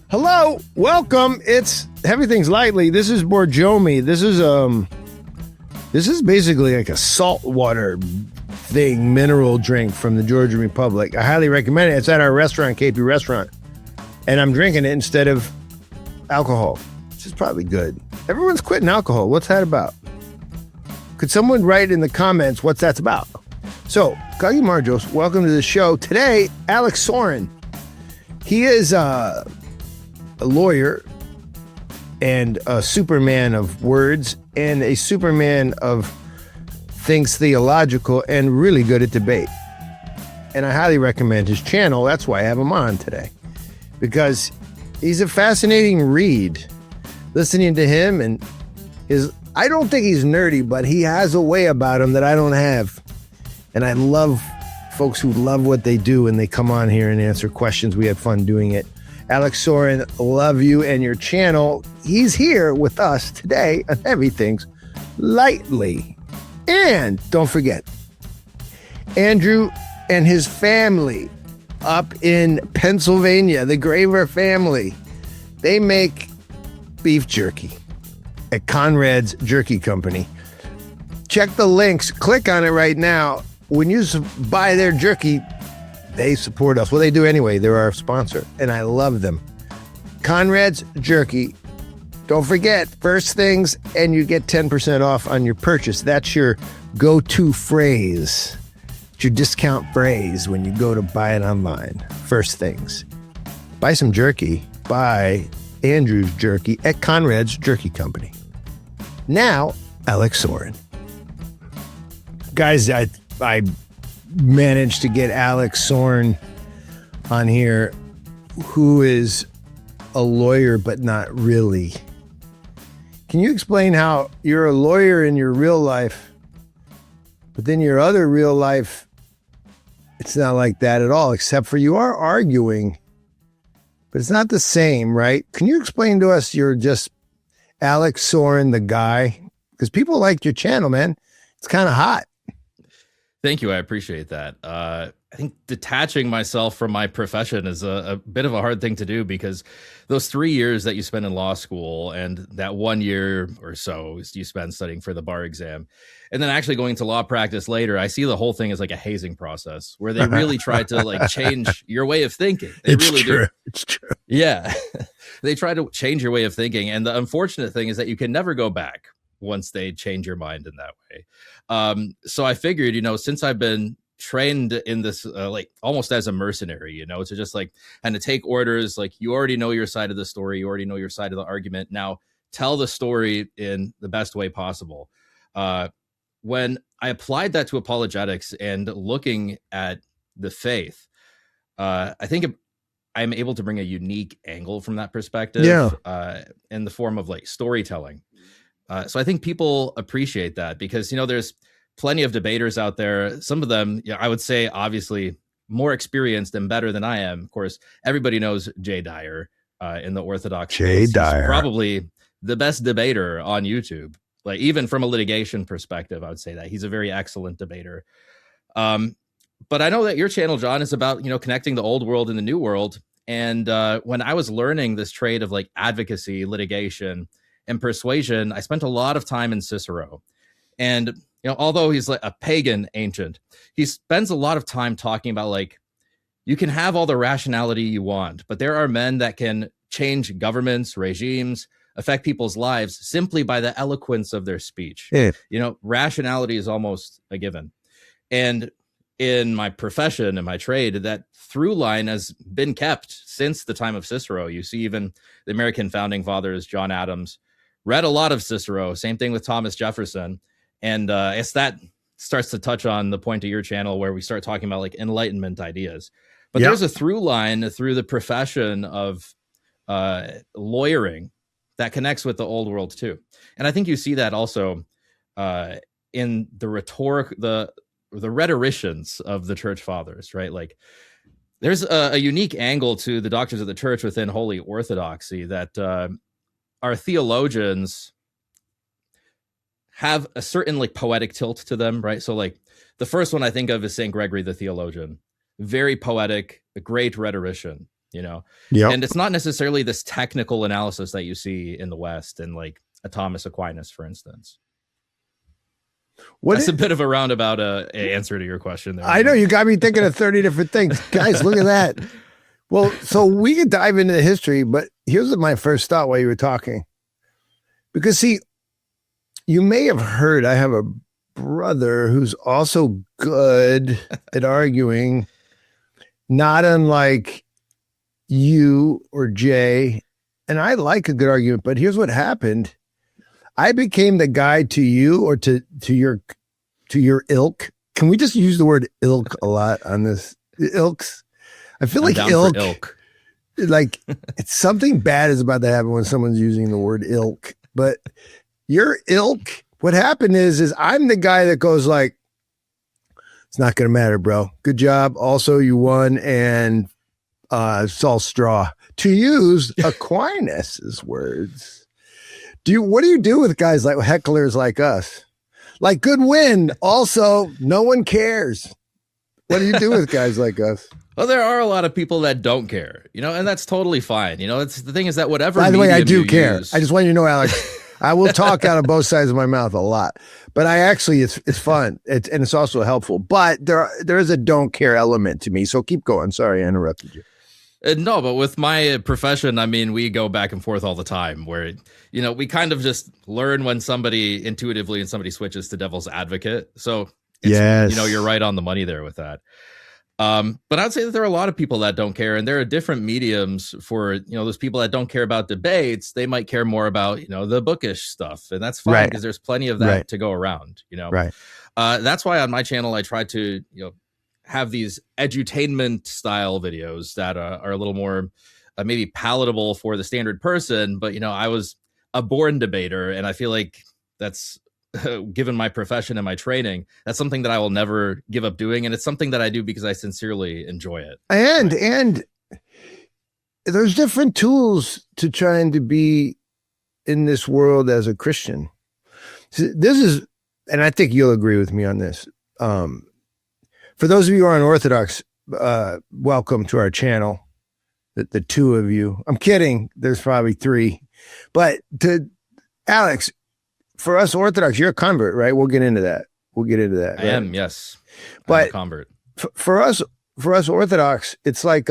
Hello, welcome. It's Everything's Lightly. This is Borjomi. This is basically like a saltwater thing, mineral drink from the Georgian Republic. I highly recommend it. It's at our restaurant, KP Restaurant, and I'm drinking it instead of alcohol, which is probably good. Everyone's quitting alcohol. What's that about? Could someone write in the comments what's that's about? So, Kagi Marjos, welcome to the show. Today, Alex Sorin. He is a lawyer and a superman of words and a superman of things theological and really good at debate. And I highly recommend his channel. That's why I have him on today, because he's a fascinating read. Listening to him and I don't think he's nerdy, but he has a way about him that I don't have. And I love folks who love what they do and they come on here and answer questions. We had fun doing it. Alex Sorin, love you and your channel. He's here with us today on Everything's Lightly. And don't forget, Andrew and his family up in Pennsylvania, the Graver family, they make beef jerky at Conrad's Jerky Company. Check the links. Click on it right now. When you buy their jerky, they support us. Well, they do anyway. They're our sponsor, and I love them. Conrad's Jerky. Don't forget, first things, and you get 10% off on your purchase. That's your go-to phrase. It's your discount phrase when you go to buy it online. First things. Buy some jerky. Buy Andrew's Jerky at Conrad's Jerky Company. Now, Alex Sorin. Guys, I managed to get Alex Sorin on here, who is a lawyer, but not really. Can you explain how you're a lawyer in your real life, but then your other real life, it's not like that at all, except for you are arguing, but it's not the same, right? Can you explain to us you're just Alex Sorin, the guy? Because people like your channel, man. It's kind of hot. Thank you. I appreciate that. I think detaching myself from my profession is a bit of a hard thing to do, because those 3 years that you spend in law school and that 1 year or so you spend studying for the bar exam and then actually going to law practice later, I see the whole thing as like a hazing process where they really try to like change your way of thinking. They really do. It's true. Yeah. They try to change your way of thinking. And the unfortunate thing is that you can never go back once they change your mind in that way. So I figured, since I've been trained in this, like almost as a mercenary, to just like, and to take orders, like you already know your side of the story. You already know your side of the argument. Now tell the story in the best way possible. When I applied that to apologetics and looking at the faith, I think I'm able to bring a unique angle from that perspective, in the form of like storytelling. So I think people appreciate that because, there's plenty of debaters out there. Some of them, I would say, obviously more experienced and better than I am. Of course, everybody knows Jay Dyer in the Orthodox Church. He's probably the best debater on YouTube. Like even from a litigation perspective, I would say that he's a very excellent debater. But I know that your channel, John, is about, connecting the old world and the new world. And when I was learning this trade of like advocacy, litigation, and persuasion, I spent a lot of time in Cicero. And, although he's like a pagan ancient, he spends a lot of time talking about like, you can have all the rationality you want, but there are men that can change governments, regimes, affect people's lives simply by the eloquence of their speech. Yeah. Rationality is almost a given. And in my profession and my trade, that through line has been kept since the time of Cicero. You see even the American founding fathers, John Adams, read a lot of Cicero. Same thing with Thomas Jefferson. And I guess that starts to touch on the point of your channel where we start talking about like Enlightenment ideas. But there's a through line through the profession of lawyering that connects with the old world too. And I think you see that also in the rhetoric, the rhetoricians of the church fathers, right? Like there's a unique angle to the doctrines of the church within Holy Orthodoxy that our theologians have a certain like poetic tilt to them, right? So like the first one I think of is St. Gregory the theologian, very poetic, a great rhetorician. Yep. And it's not necessarily this technical analysis that you see in the West, and like a Thomas Aquinas, for instance. That's a bit of a roundabout answer to your question there. I know, you got me thinking of 30 different things. Guys, look at that. Well, so we could dive into the history, but here's my first thought while you were talking. Because, see, you may have heard I have a brother who's also good at arguing, not unlike you or Jay. And I like a good argument, but here's what happened. I became the guy to you, or to your ilk. Can we just use the word ilk a lot on this? Ilks. I feel like ilk. Like it's something bad is about to happen when someone's using the word ilk. But your ilk, what happened is I'm the guy that goes like, it's not going to matter, bro. Good job. Also, you won, and it's all straw. To use Aquinas' words. What do you do with guys like hecklers like us? Like, good win. Also, no one cares. What do you do with guys like us? Well, there are a lot of people that don't care, and that's totally fine. It's the thing is that whatever. By the way, I do care. Use, I just want you to know, Alex, I will talk out of both sides of my mouth a lot, but it's fun. And it's also helpful, but there is a don't care element to me. So keep going. Sorry, I interrupted you. No, but with my profession, I mean, we go back and forth all the time where, we kind of just learn when somebody intuitively and somebody switches to devil's advocate. So, yes, you're right on the money there with that. But I'd say that there are a lot of people that don't care, and there are different mediums for, those people that don't care about debates. They might care more about, the bookish stuff, and that's fine because there's plenty of that to go around, Right. That's why on my channel, I try to, have these edutainment style videos that are a little more maybe palatable for the standard person. But, I was a born debater, and I feel like that's given my profession and my training, that's something that I will never give up doing. And it's something that I do because I sincerely enjoy it. And there's different tools to trying to be in this world as a Christian. This is, and I think you'll agree with me on this. For those of you who are unorthodox, welcome to our channel. The two of you. I'm kidding. There's probably three. But to Alex, for us Orthodox, you're a convert, right? We'll get into that. Right? I am, yes. But I'm a convert. For us Orthodox, it's like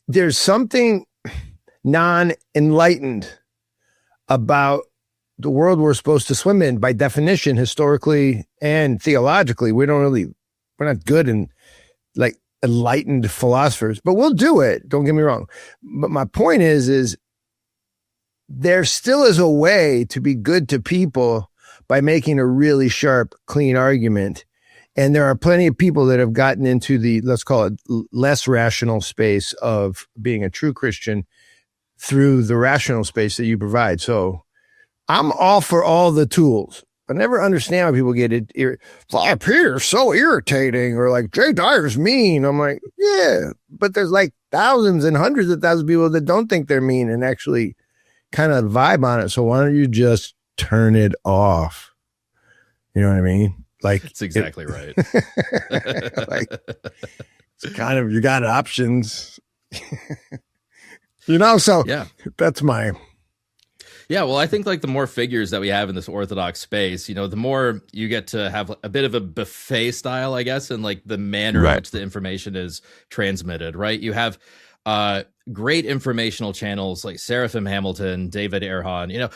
there's something non-enlightened about the world we're supposed to swim in by definition, historically and theologically. We're not good in like enlightened philosophers, but we'll do it. Don't get me wrong. But my point is there still is a way to be good to people by making a really sharp, clean argument. And there are plenty of people that have gotten into the, let's call it, less rational space of being a true Christian through the rational space that you provide. So I'm all for all the tools. I never understand why people get it. Peter's so irritating, or like Jay Dyer's mean. I'm like, yeah, but there's like thousands and hundreds of thousands of people that don't think they're mean and actually kind of vibe on it. So why don't you just turn it off? You know what I mean? Like, that's exactly right. Like, it's kind of, you got options, so yeah, that's my. Yeah, well, I think like the more figures that we have in this Orthodox space, the more you get to have a bit of a buffet style, I guess, and like the manner in which the information is transmitted, right? You have great informational channels like Seraphim Hamilton, David Erhan.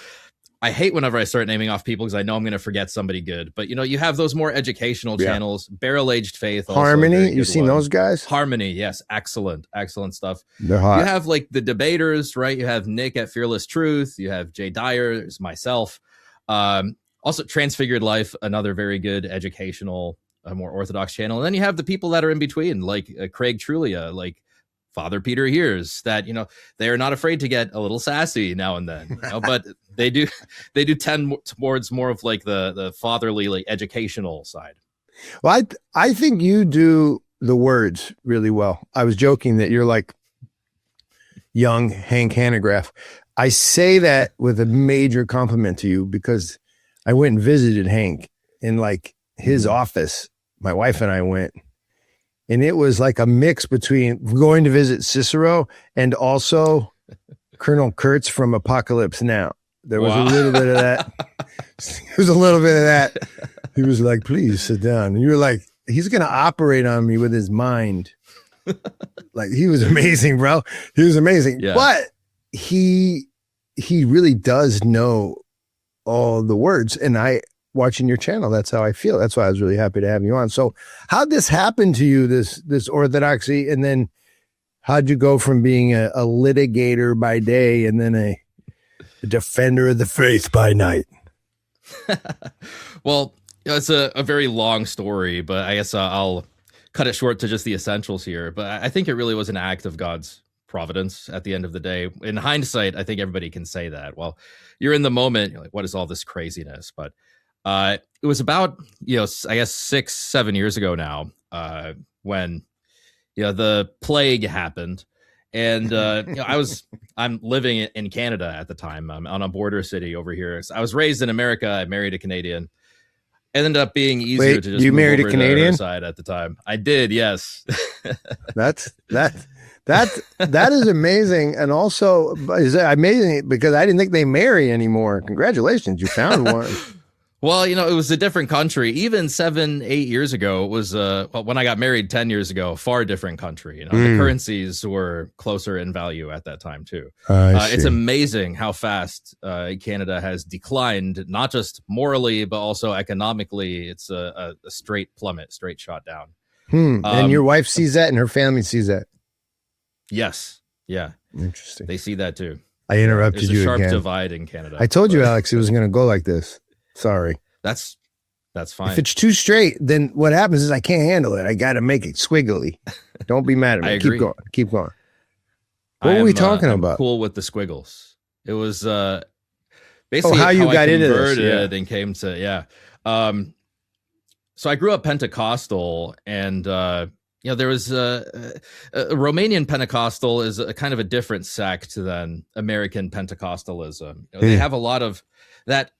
I hate whenever I start naming off people because I know I'm going to to somebody good. But, you have those more educational channels, Barrel-Aged Faith. Harmony, you've seen those guys? Harmony, yes. Excellent stuff. They're hot. You have like the debaters, right? You have Nick at Fearless Truth. You have Jay Dyer. There's myself. Also Transfigured Life, another very good educational, more Orthodox channel. And then you have the people that are in between, like Craig Trulia, like Father Peter Heers, that, they are not afraid to get a little sassy now and then, but they do tend towards more of like the fatherly, like educational side. Well, I think you do the words really well. I was joking that you're like young Hank Hanegraaff. I say that with a major compliment to you because I went and visited Hank in like his office. My wife and I went, and it was like a mix between going to visit Cicero and also Colonel Kurtz from Apocalypse Now. There was a little bit of that. There was a little bit of that. He was like, please sit down. And you were like, he's going to operate on me with his mind. Like, he was amazing, bro. He was amazing. Yeah. But he really does know all the words. And watching your channel, that's how I feel. That's why I was really happy to have you on. So how'd this happen to you, this orthodoxy? And then how'd you go from being a litigator by day and then a defender of the faith by night? Well, it's a very long story, but I guess I'll cut it short to just the essentials here. But I think it really was an act of God's providence at the end of the day. In hindsight, I think everybody can say that. Well, you're in the moment, you're like, what is all this craziness? But it was about, I guess 6-7 years ago now, when, the plague happened. And, I'm living in Canada at the time. I'm on a border city over here. So I was raised in America. I married a Canadian. It ended up being easier to just you move married over a Canadian? to her side at the time. I did, yes. That is amazing. And also is amazing because I didn't think they marry anymore. Congratulations. You found one. Well, it was a different country. Even 7-8 years ago, it was when I got married 10 years ago, far different country. The currencies were closer in value at that time too. It's amazing how fast Canada has declined, not just morally, but also economically. It's a straight plummet, straight shot down. And your wife sees that and her family sees that. Yes. Yeah. Interesting. They see that too. I interrupted you again. There's a sharp divide in Canada. I told you, Alex, it was going to go like this. Sorry. That's fine. If it's too straight, then what happens is I can't handle it. I got to make it squiggly. Don't be mad at me. I agree. Keep going. What were we talking about? I'm cool with the squiggles. It was basically how you got into this. And came to so I grew up Pentecostal, and there was a Romanian Pentecostal is a kind of a different sect than American Pentecostalism. They have a lot of that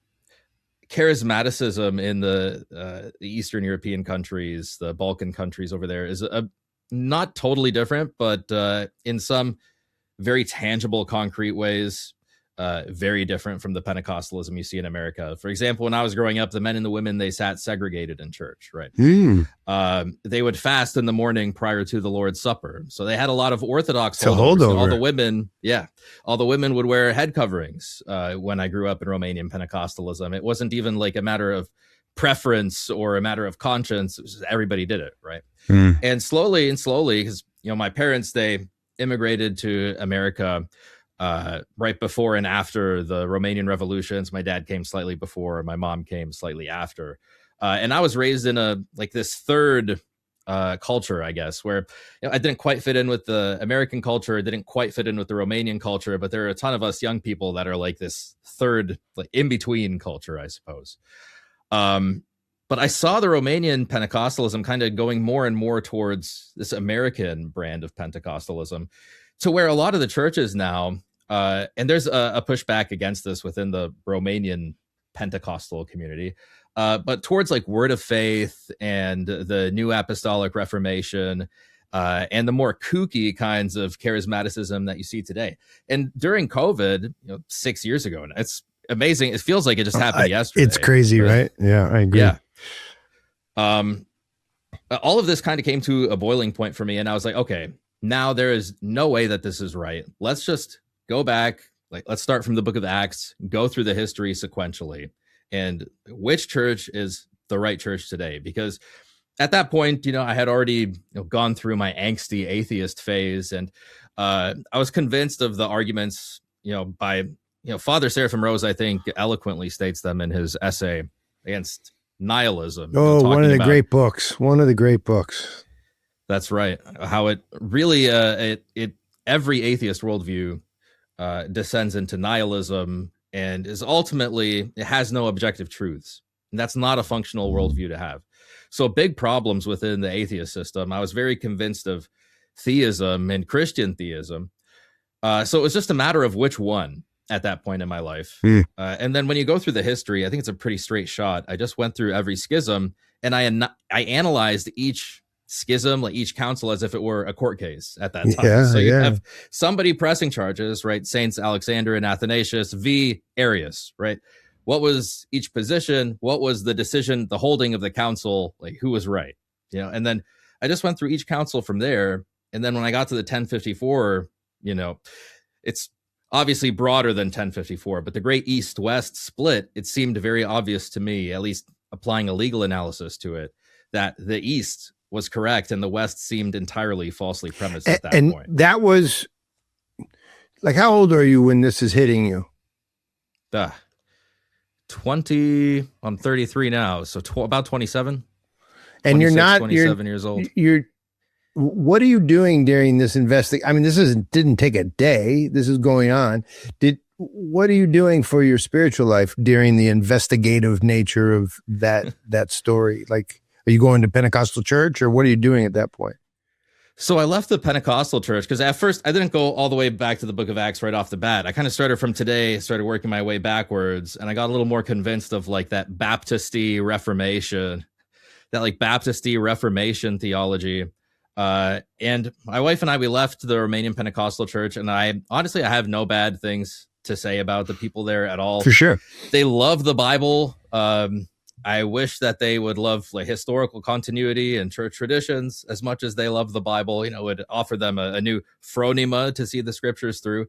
charismaticism in the Eastern European countries, the Balkan countries over there is not totally different, but in some very tangible, concrete ways, very different from the Pentecostalism you see in America. For example, when I was growing up, the men and the women, they sat segregated in church, right? They would fast in the morning prior to the Lord's Supper. So they had a lot of Orthodox holdovers. All the women would wear head coverings when I grew up in Romanian Pentecostalism. It wasn't even like a matter of preference or a matter of conscience. It was just everybody did it, right? And slowly, because my parents, they immigrated to America right before and after the Romanian revolutions. My dad came slightly before, my mom came slightly after. And I was raised in this third culture, I guess, where I didn't quite fit in with the American culture, didn't quite fit in with the Romanian culture, but there are a ton of us young people that are like this third, like in-between culture, I suppose. But I saw the Romanian Pentecostalism kind of going more and more towards this American brand of Pentecostalism, to where a lot of the churches now, and there's a pushback against this within the Romanian Pentecostal community, but towards like Word of Faith and the New Apostolic Reformation, and the more kooky kinds of charismaticism that you see today. And during COVID, 6 years ago, and it's amazing. It feels like it just happened yesterday. It's crazy, right? Yeah, I agree. Yeah. All of this kind of came to a boiling point for me, and I was like, okay, now there is no way that this is right. Let's just go back. Let's start from the book of Acts, go through the history sequentially, and which church is the right church today? Because at that point, I had already gone through my angsty atheist phase, and I was convinced of the arguments, by Father Seraphim Rose, I think, eloquently states them in his essay against nihilism. One of the great books. One of the great books. That's right. How it really, every atheist worldview descends into nihilism and is ultimately, it has no objective truths. And that's not a functional worldview to have. So big problems within the atheist system. I was very convinced of theism and Christian theism. So it was just a matter of which one at that point in my life. And then when you go through the history, I think it's a pretty straight shot. I just went through every schism, and I analyzed each schism, like each council as if it were a court case at that time. Yeah, so you yeah. have somebody pressing charges, right? Saints Alexander and Athanasius v. Arius, right? What was each position? What was the decision, the holding of the council? Like who was right? You know, and then I just went through each council from there. And then when I got to the 1054, you know, it's obviously broader than 1054, but the great East-West split, it seemed very obvious to me, at least applying a legal analysis to it, that the East was correct and the West seemed entirely falsely premised at that point. And that was, like, how old are you when this is hitting you? 20, I'm 33 now, so about 27. And you're not 27 years old. What are you doing during this investigation? I mean, didn't take a day. This is going on. What are you doing for your spiritual life during the investigative nature of that story? Like, are you going to Pentecostal church, or what are you doing at that point? So I left the Pentecostal church because at first I didn't go all the way back to the book of Acts right off the bat. I kind of started from today, started working my way backwards, and I got a little more convinced of like that Baptisty Reformation, theology. And my wife and I, we left the Romanian Pentecostal church, and I have no bad things to say about the people there at all. For sure. They love the Bible. I wish that they would love like historical continuity and church traditions as much as they love the Bible. You know, would offer them a new phronema to see the scriptures through.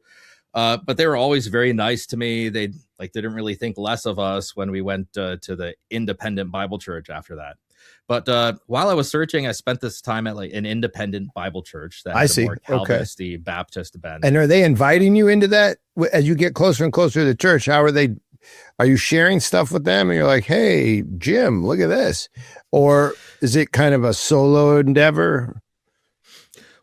But they were always very nice to me. They didn't really think less of us when we went to the independent Bible church after that. But while I was searching, I spent this time at like an independent Bible church that had a more Calvinisty Baptist bent. And are they inviting you into that as you get closer and closer to the church? How are they? Are you sharing stuff with them? And you're like, hey, Jim, look at this. Or is it kind of a solo endeavor?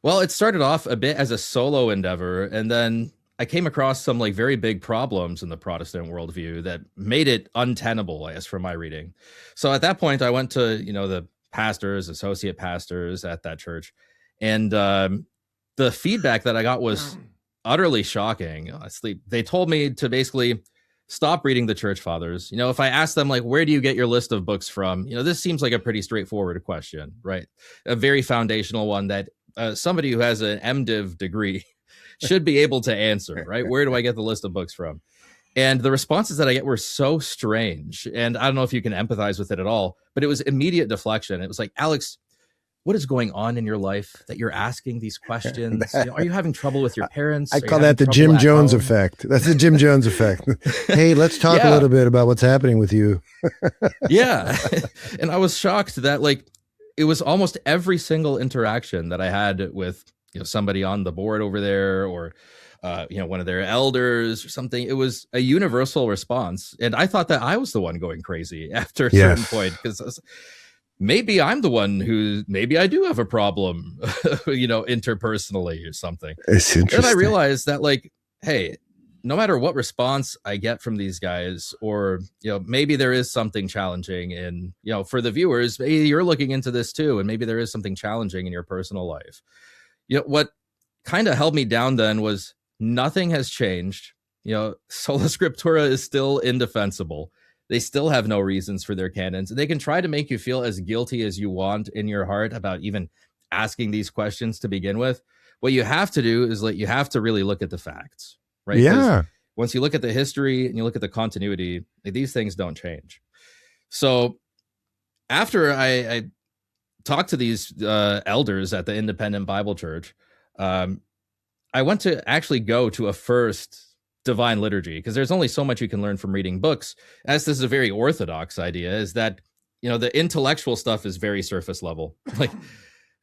Well, it started off a bit as a solo endeavor, and then I came across some like very big problems in the Protestant worldview that made it untenable, I guess, from my reading. So at that point, I went to, the pastors, associate pastors at that church. And the feedback that I got was utterly shocking. Honestly, they told me to basically stop reading the church fathers. If I asked them, like, where do you get your list of books from? This seems like a pretty straightforward question, right? A very foundational one that somebody who has an MDiv degree should be able to answer, right? Where do I get the list of books from? And the responses that I get were so strange. And I don't know if you can empathize with it at all, but it was immediate deflection. It was like, Alex, what is going on in your life that you're asking these questions? Are you having trouble with your parents? I call that the Jim Jones effect. That's the Jim Jones effect. Hey, let's talk a little bit about what's happening with you. Yeah. And I was shocked that it was almost every single interaction that I had with somebody on the board over there, or one of their elders or something. It was a universal response, and I thought that I was the one going crazy after a certain point, because maybe I'm the one maybe I do have a problem, interpersonally or something. It's interesting. And I realized that, hey, no matter what response I get from these guys, or maybe there is something challenging in for the viewers, maybe you're looking into this too, and maybe there is something challenging in your personal life. What kind of held me down then was nothing has changed. Sola Scriptura is still indefensible. They still have no reasons for their canons. They can try to make you feel as guilty as you want in your heart about even asking these questions to begin with. What you have to do is you have to really look at the facts, right? Yeah. Once you look at the history and you look at the continuity, these things don't change. So after I talked to these elders at the independent Bible church, I went to actually go to a first divine liturgy, because there's only so much you can learn from reading books. As this is a very orthodox idea, is that the intellectual stuff is very surface level.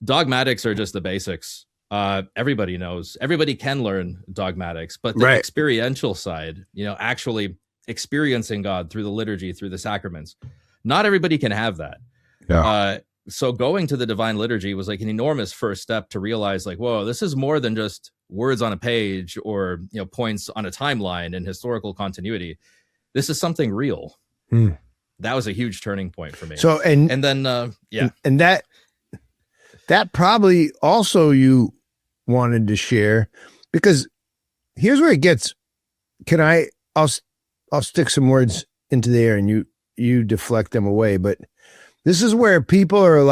Dogmatics are just the basics. Everybody knows, everybody can learn dogmatics, but the experiential side, actually experiencing God through the liturgy, through the sacraments, not everybody can have that. Yeah. So going to the divine liturgy was an enormous first step to realize whoa, this is more than just words on a page or, points on a timeline and historical continuity. This is something real. That was a huge turning point for me. So, and then, and that probably also you wanted to share, because here's where it gets, I'll stick some words into the air and you deflect them away, but this is where people are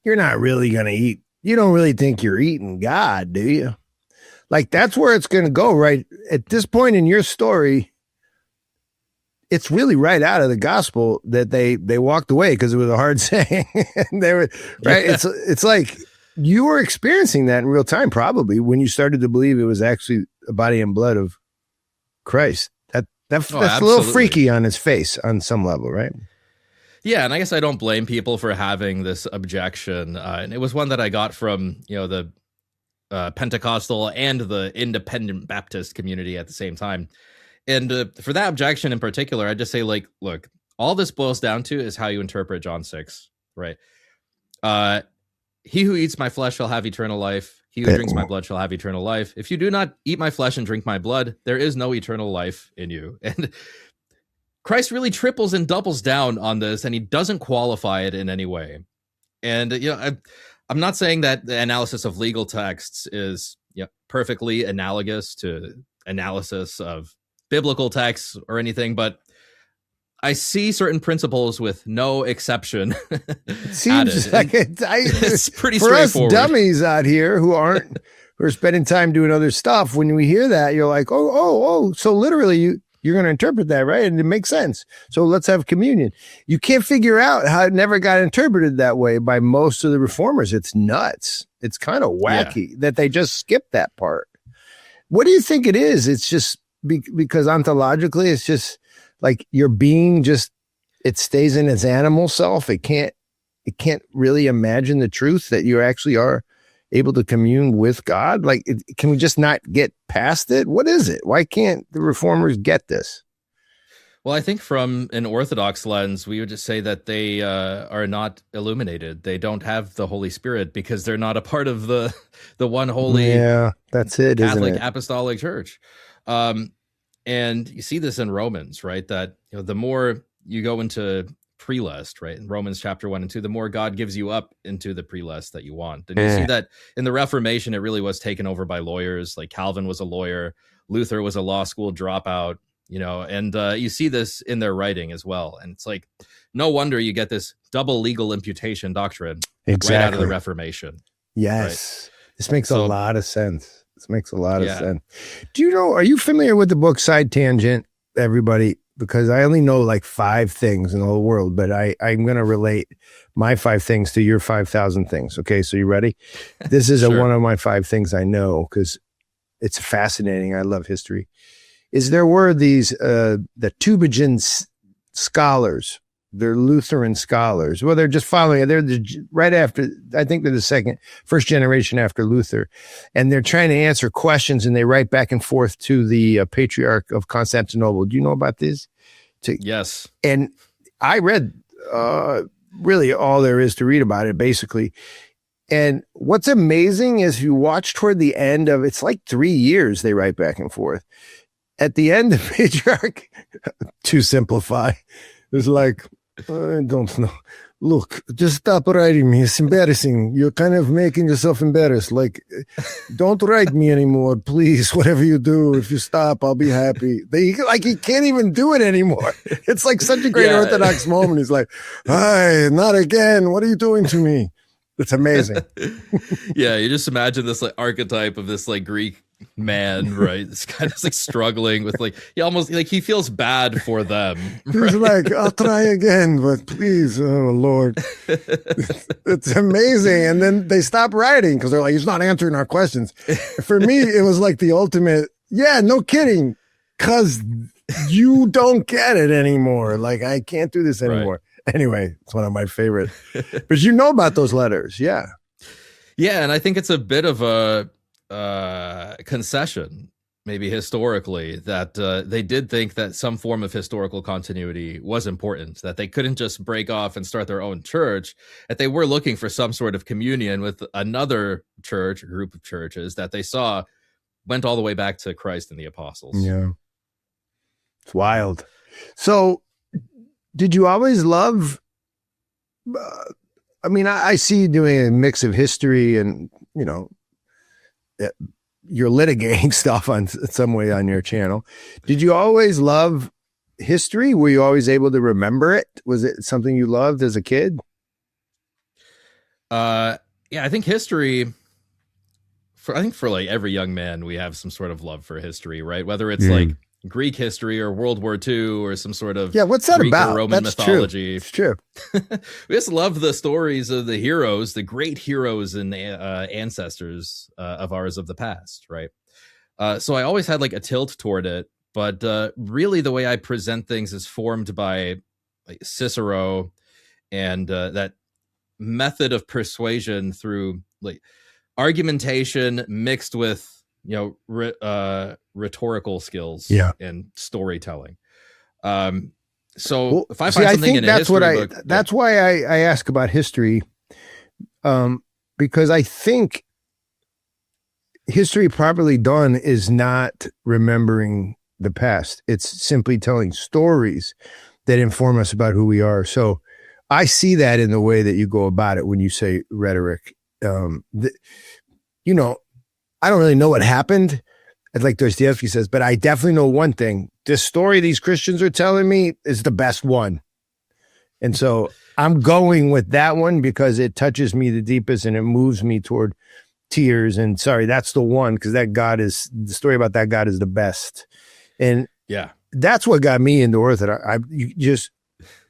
you're not really going to eat. You don't really think you're eating God, do you? Like, that's where it's going to go, right? At this point in your story, it's really right out of the gospel that they walked away because it was a hard saying. And they were, right? Yeah. It's like you were experiencing that in real time, probably, when you started to believe it was actually the body and blood of Christ. That's a little freaky on his face on some level, right? Yeah, and I guess I don't blame people for having this objection. And it was one that I got from, the Pentecostal and the independent Baptist community at the same time. And for that objection in particular, I just say, like, look, all this boils down to is how you interpret John 6, right? He who eats my flesh shall have eternal life. He who drinks my blood shall have eternal life. If you do not eat my flesh and drink my blood, there is no eternal life in you. And Christ really triples and doubles down on this, and he doesn't qualify it in any way. And, I'm not saying that the analysis of legal texts is perfectly analogous to analysis of biblical texts or anything, but I see certain principles with no exception. It seems like it's pretty for us straightforward. Dummies out here who are spending time doing other stuff. When we hear that, you're like, oh, so literally you're going to interpret that, right? And it makes sense. So let's have communion. You can't figure out how it never got interpreted that way by most of the reformers. It's nuts. It's kind of wacky that they just skipped that part. What do you think it is? It's just because ontologically, it's just like your being it stays in its animal self. It can't really imagine the truth that you actually are able to commune with God. Like, can we just not get past it? What is it? Why can't the reformers get this? Well, I think from an Orthodox lens, we would just say that they are not illuminated. They don't have the Holy Spirit because they're not a part of the one holy that's it, Catholic isn't it? Apostolic Church. And you see this in Romans, right? That the more you go into prelest, right, in Romans chapter 1 and 2, the more God gives you up into the prelest that you want. And you see that in the Reformation, it really was taken over by lawyers. Like Calvin was a lawyer, Luther was a law school dropout, and you see this in their writing as well. And it's like, no wonder you get this double legal imputation doctrine right out of the Reformation. Yes. Right? This makes a lot of sense. This makes a lot of sense. Are you familiar with the book Side Tangent, everybody? Because I only know like 5 things in the whole world, but I'm going to relate my 5 things to your 5,000 things. Okay, so you ready? This is Sure. one of my 5 things I know because it's fascinating. I love history. There were these, the Tübingen scholars. They're Lutheran scholars. Well, they're just following. They're right after, I think they're the first generation after Luther. And they're trying to answer questions, and they write back and forth to the Patriarch of Constantinople. Do you know about this? Yes. And I read really all there is to read about it, basically. And what's amazing is you watch toward the end of, it's like 3 years they write back and forth. At the end, the Patriarch, to simplify, is like, I don't know. Look, just stop writing me. It's embarrassing. You're kind of making yourself embarrassed. Like, don't write me anymore, please. Whatever you do, if you stop, I'll be happy. He can't even do it anymore. It's like such a great Orthodox moment. He's like, hi, not again. What are you doing to me? It's amazing. You just imagine this like archetype of this like Greek man, right? This kind of like struggling with he almost he feels bad for them. He's like, I'll try again, but please, oh Lord. It's amazing. And then they stop writing because they're like, he's not answering our questions. For me, it was like the ultimate, no kidding, because you don't get it anymore. Like, I can't do this anymore. Right. Anyway, it's one of my favorite. But you know about those letters, Yeah, and I think it's a bit of a concession, maybe historically, that they did think that some form of historical continuity was important, that they couldn't just break off and start their own church, that they were looking for some sort of communion with another church, a group of churches that they saw went all the way back to Christ and the apostles. Yeah. It's wild. So did you always love, I see you doing a mix of history and, you're litigating stuff on some way on your channel. Did you always love history? Were you always able to remember it? Was it something you loved as a kid? Yeah, I think history. I think for like every young man, we have some sort of love for history, right? Whether it's like Greek history or World War II or some sort of what's that Greek about? or Roman That's mythology. True. It's true. We just love the stories of the heroes, the great heroes and ancestors of ours of the past, right? So I always had like a tilt toward it, but really the way I present things is formed by like Cicero and that method of persuasion through like argumentation mixed with rhetorical skills and storytelling. So if I find something in a history book, that's why I ask about history, because I think history properly done is not remembering the past. It's simply telling stories that inform us about who we are. So I see that in the way that you go about it when you say rhetoric. I don't really know what happened, like Dostoevsky says, but I definitely know one thing. This story these Christians are telling me is the best one. And so I'm going with that one because it touches me the deepest and it moves me toward tears. And that's the one, because the story about that God is the best. And that's what got me into Orthodox. Just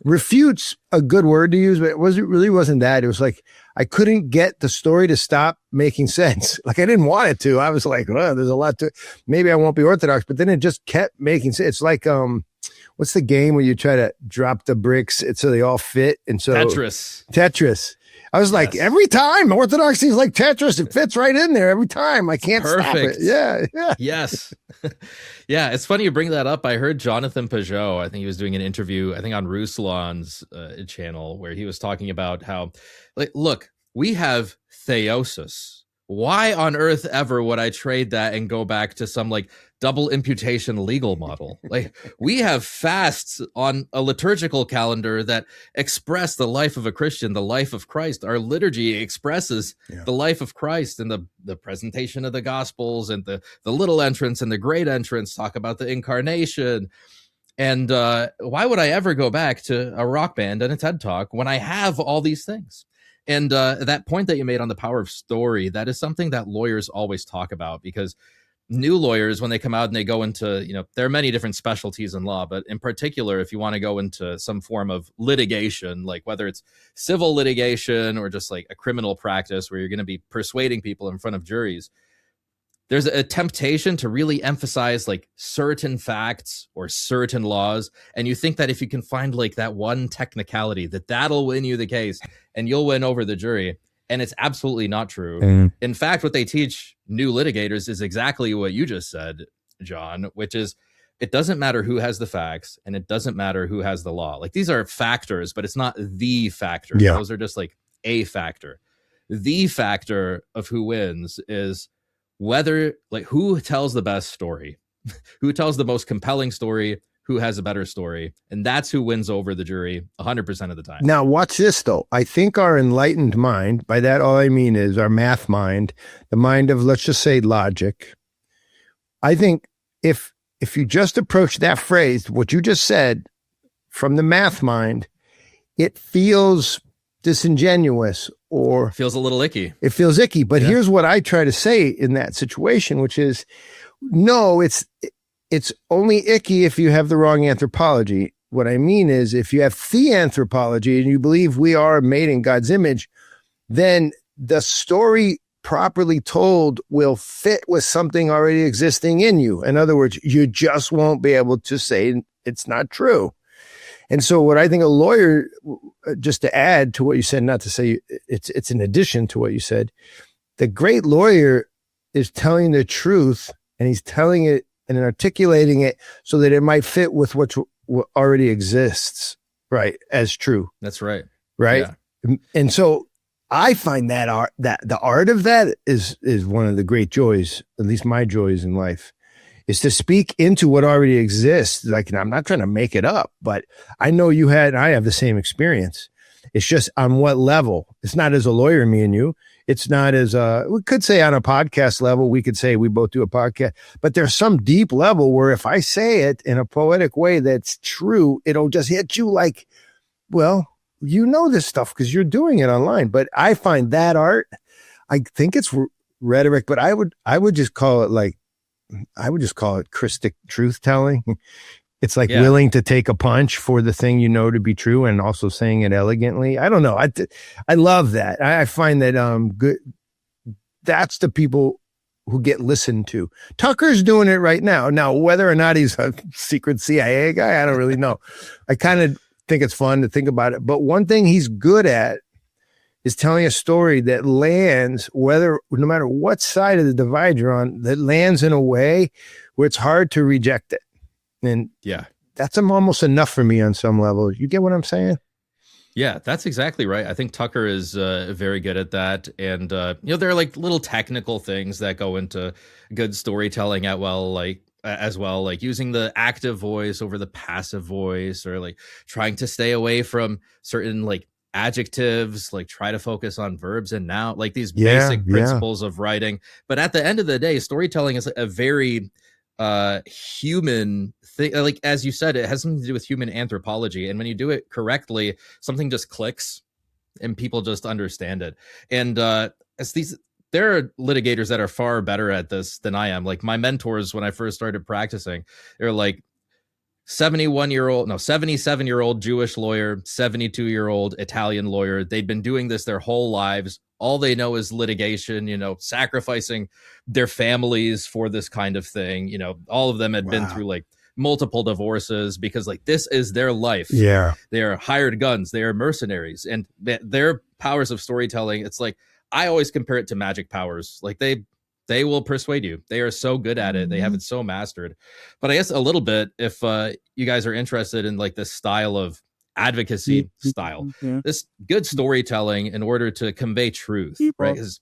refutes a good word to use, but it really wasn't that. It was like I couldn't get the story to stop making sense. Like I didn't want it to. I was like, well, there's a lot to. Maybe I won't be Orthodox, but then it just kept making sense. It's like what's the game where you try to drop the bricks so they all fit? And so Tetris. I was like, every time Orthodoxy is like Tetris, it fits right in there every time. I can't stop it. Yeah. Yes. Yeah, it's funny you bring that up. I heard Jonathan Pajot, I think he was doing an interview, I think on Ruslan's channel, where he was talking about how, like, look, we have theosis. Why on earth ever would I trade that and go back to some like double imputation legal model? Like we have fasts on a liturgical calendar that express the life of a Christian, the life of Christ. Our liturgy expresses the life of Christ, and the presentation of the Gospels and the little entrance and the great entrance talk about the incarnation. And why would I ever go back to a rock band and a TED Talk when I have all these things? And that point that you made on the power of story, that is something that lawyers always talk about, because new lawyers, when they come out and they go into, there are many different specialties in law, but in particular, if you want to go into some form of litigation, like whether it's civil litigation or just like a criminal practice where you're going to be persuading people in front of juries, there's a temptation to really emphasize like certain facts or certain laws. And you think that if you can find like that one technicality, that'll win you the case and you'll win over the jury. And it's absolutely not true. In fact, what they teach new litigators is exactly what you just said, John, which is it doesn't matter who has the facts and it doesn't matter who has the law. Like these are factors, but it's not the factor. Yeah. Those are just like a factor. The factor of who wins is whether like who tells the best story, who tells the most compelling story, who has a better story. And that's who wins over the jury 100% of the time. Now, watch this, though. I think our enlightened mind, by that all I mean is our math mind, the mind of, let's just say, logic. I think if you just approach that phrase, what you just said, from the math mind, it feels disingenuous or feels a little icky. It feels icky. But here's what I try to say in that situation, which is, no, it's only icky if you have the wrong anthropology. What I mean is if you have theanthropology and you believe we are made in God's image, then the story properly told will fit with something already existing in you. In other words, you just won't be able to say it's not true. And so what I think a lawyer, just to add to what you said, not to say it's in addition to what you said, the great lawyer is telling the truth, and he's telling it and articulating it so that it might fit with what already exists, right, as true. That's right. Right. Yeah. And so I find that the art of that is one of the great joys, at least my joys in life, is to speak into what already exists. Like, I'm not trying to make it up, but I know I have the same experience. It's just on what level. It's not as a lawyer, me and you. It's not as we could say on a podcast level, we could say we both do a podcast, but there's some deep level where if I say it in a poetic way that's true, it'll just hit you like, well, you know this stuff because you're doing it online. But I find that art, I think it's rhetoric, but I would just call it Christic truth telling. It's like willing to take a punch for the thing you know to be true and also saying it elegantly. I don't know. I love that. I find that good. That's the people who get listened to. Tucker's doing it right now. Now, whether or not he's a secret CIA guy, I don't really know. I kind of think it's fun to think about it. But one thing he's good at is telling a story that lands, no matter what side of the divide you're on, that lands in a way where it's hard to reject it. And that's almost enough for me on some level. You get what I'm saying? Yeah, that's exactly right. I think Tucker is very good at that. And, there are like little technical things that go into good storytelling as well, like using the active voice over the passive voice, or like trying to stay away from certain like adjectives, like try to focus on verbs and noun, like these basic principles of writing. But at the end of the day, storytelling is a very human thing. Like, as you said, it has something to do with human anthropology. And when you do it correctly, something just clicks and people just understand it. And there are litigators that are far better at this than I am. Like my mentors, when I first started practicing, they're like 77-year-old Jewish lawyer, 72-year-old Italian lawyer. They'd been doing this their whole lives. All they know is litigation, sacrificing their families for this kind of thing. All of them had been through like multiple divorces because like this is their life. Yeah. They are hired guns. They are mercenaries, and their powers of storytelling. It's like, I always compare it to magic powers. Like they will persuade you. They are so good at it. They have it so mastered. But I guess a little bit, if you guys are interested in like this style of advocacy style, this good storytelling in order to convey truth, right? Because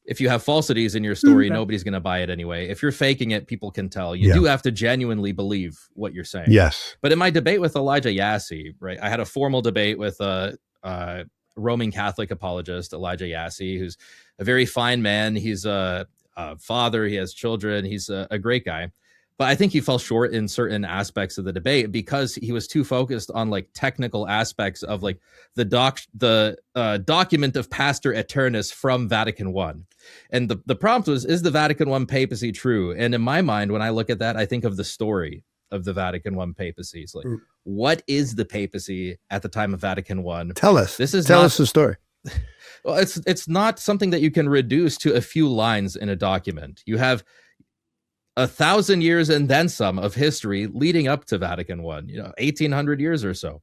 if you have falsities in your story, nobody's going to buy it anyway. If you're faking it, people can tell. You do have to genuinely believe what you're saying. Yes. But in my debate with Elijah Yassey, right, I had a formal debate with Roman Catholic apologist Elijah Yassey, who's a very fine man. He's a father. He has children. He's a great guy. But I think he fell short in certain aspects of the debate because he was too focused on like technical aspects of like the document of Pastor Aeternus from Vatican I. And the prompt was, is the Vatican I papacy true? And in my mind, when I look at that, I think of the story of the Vatican I papacy. It's like, what is the papacy at the time of Vatican I? Tell us. Tell us the story. Well, it's not something that you can reduce to a few lines in a document. You have 1,000 years and then some of history leading up to Vatican I, 1,800 years or so.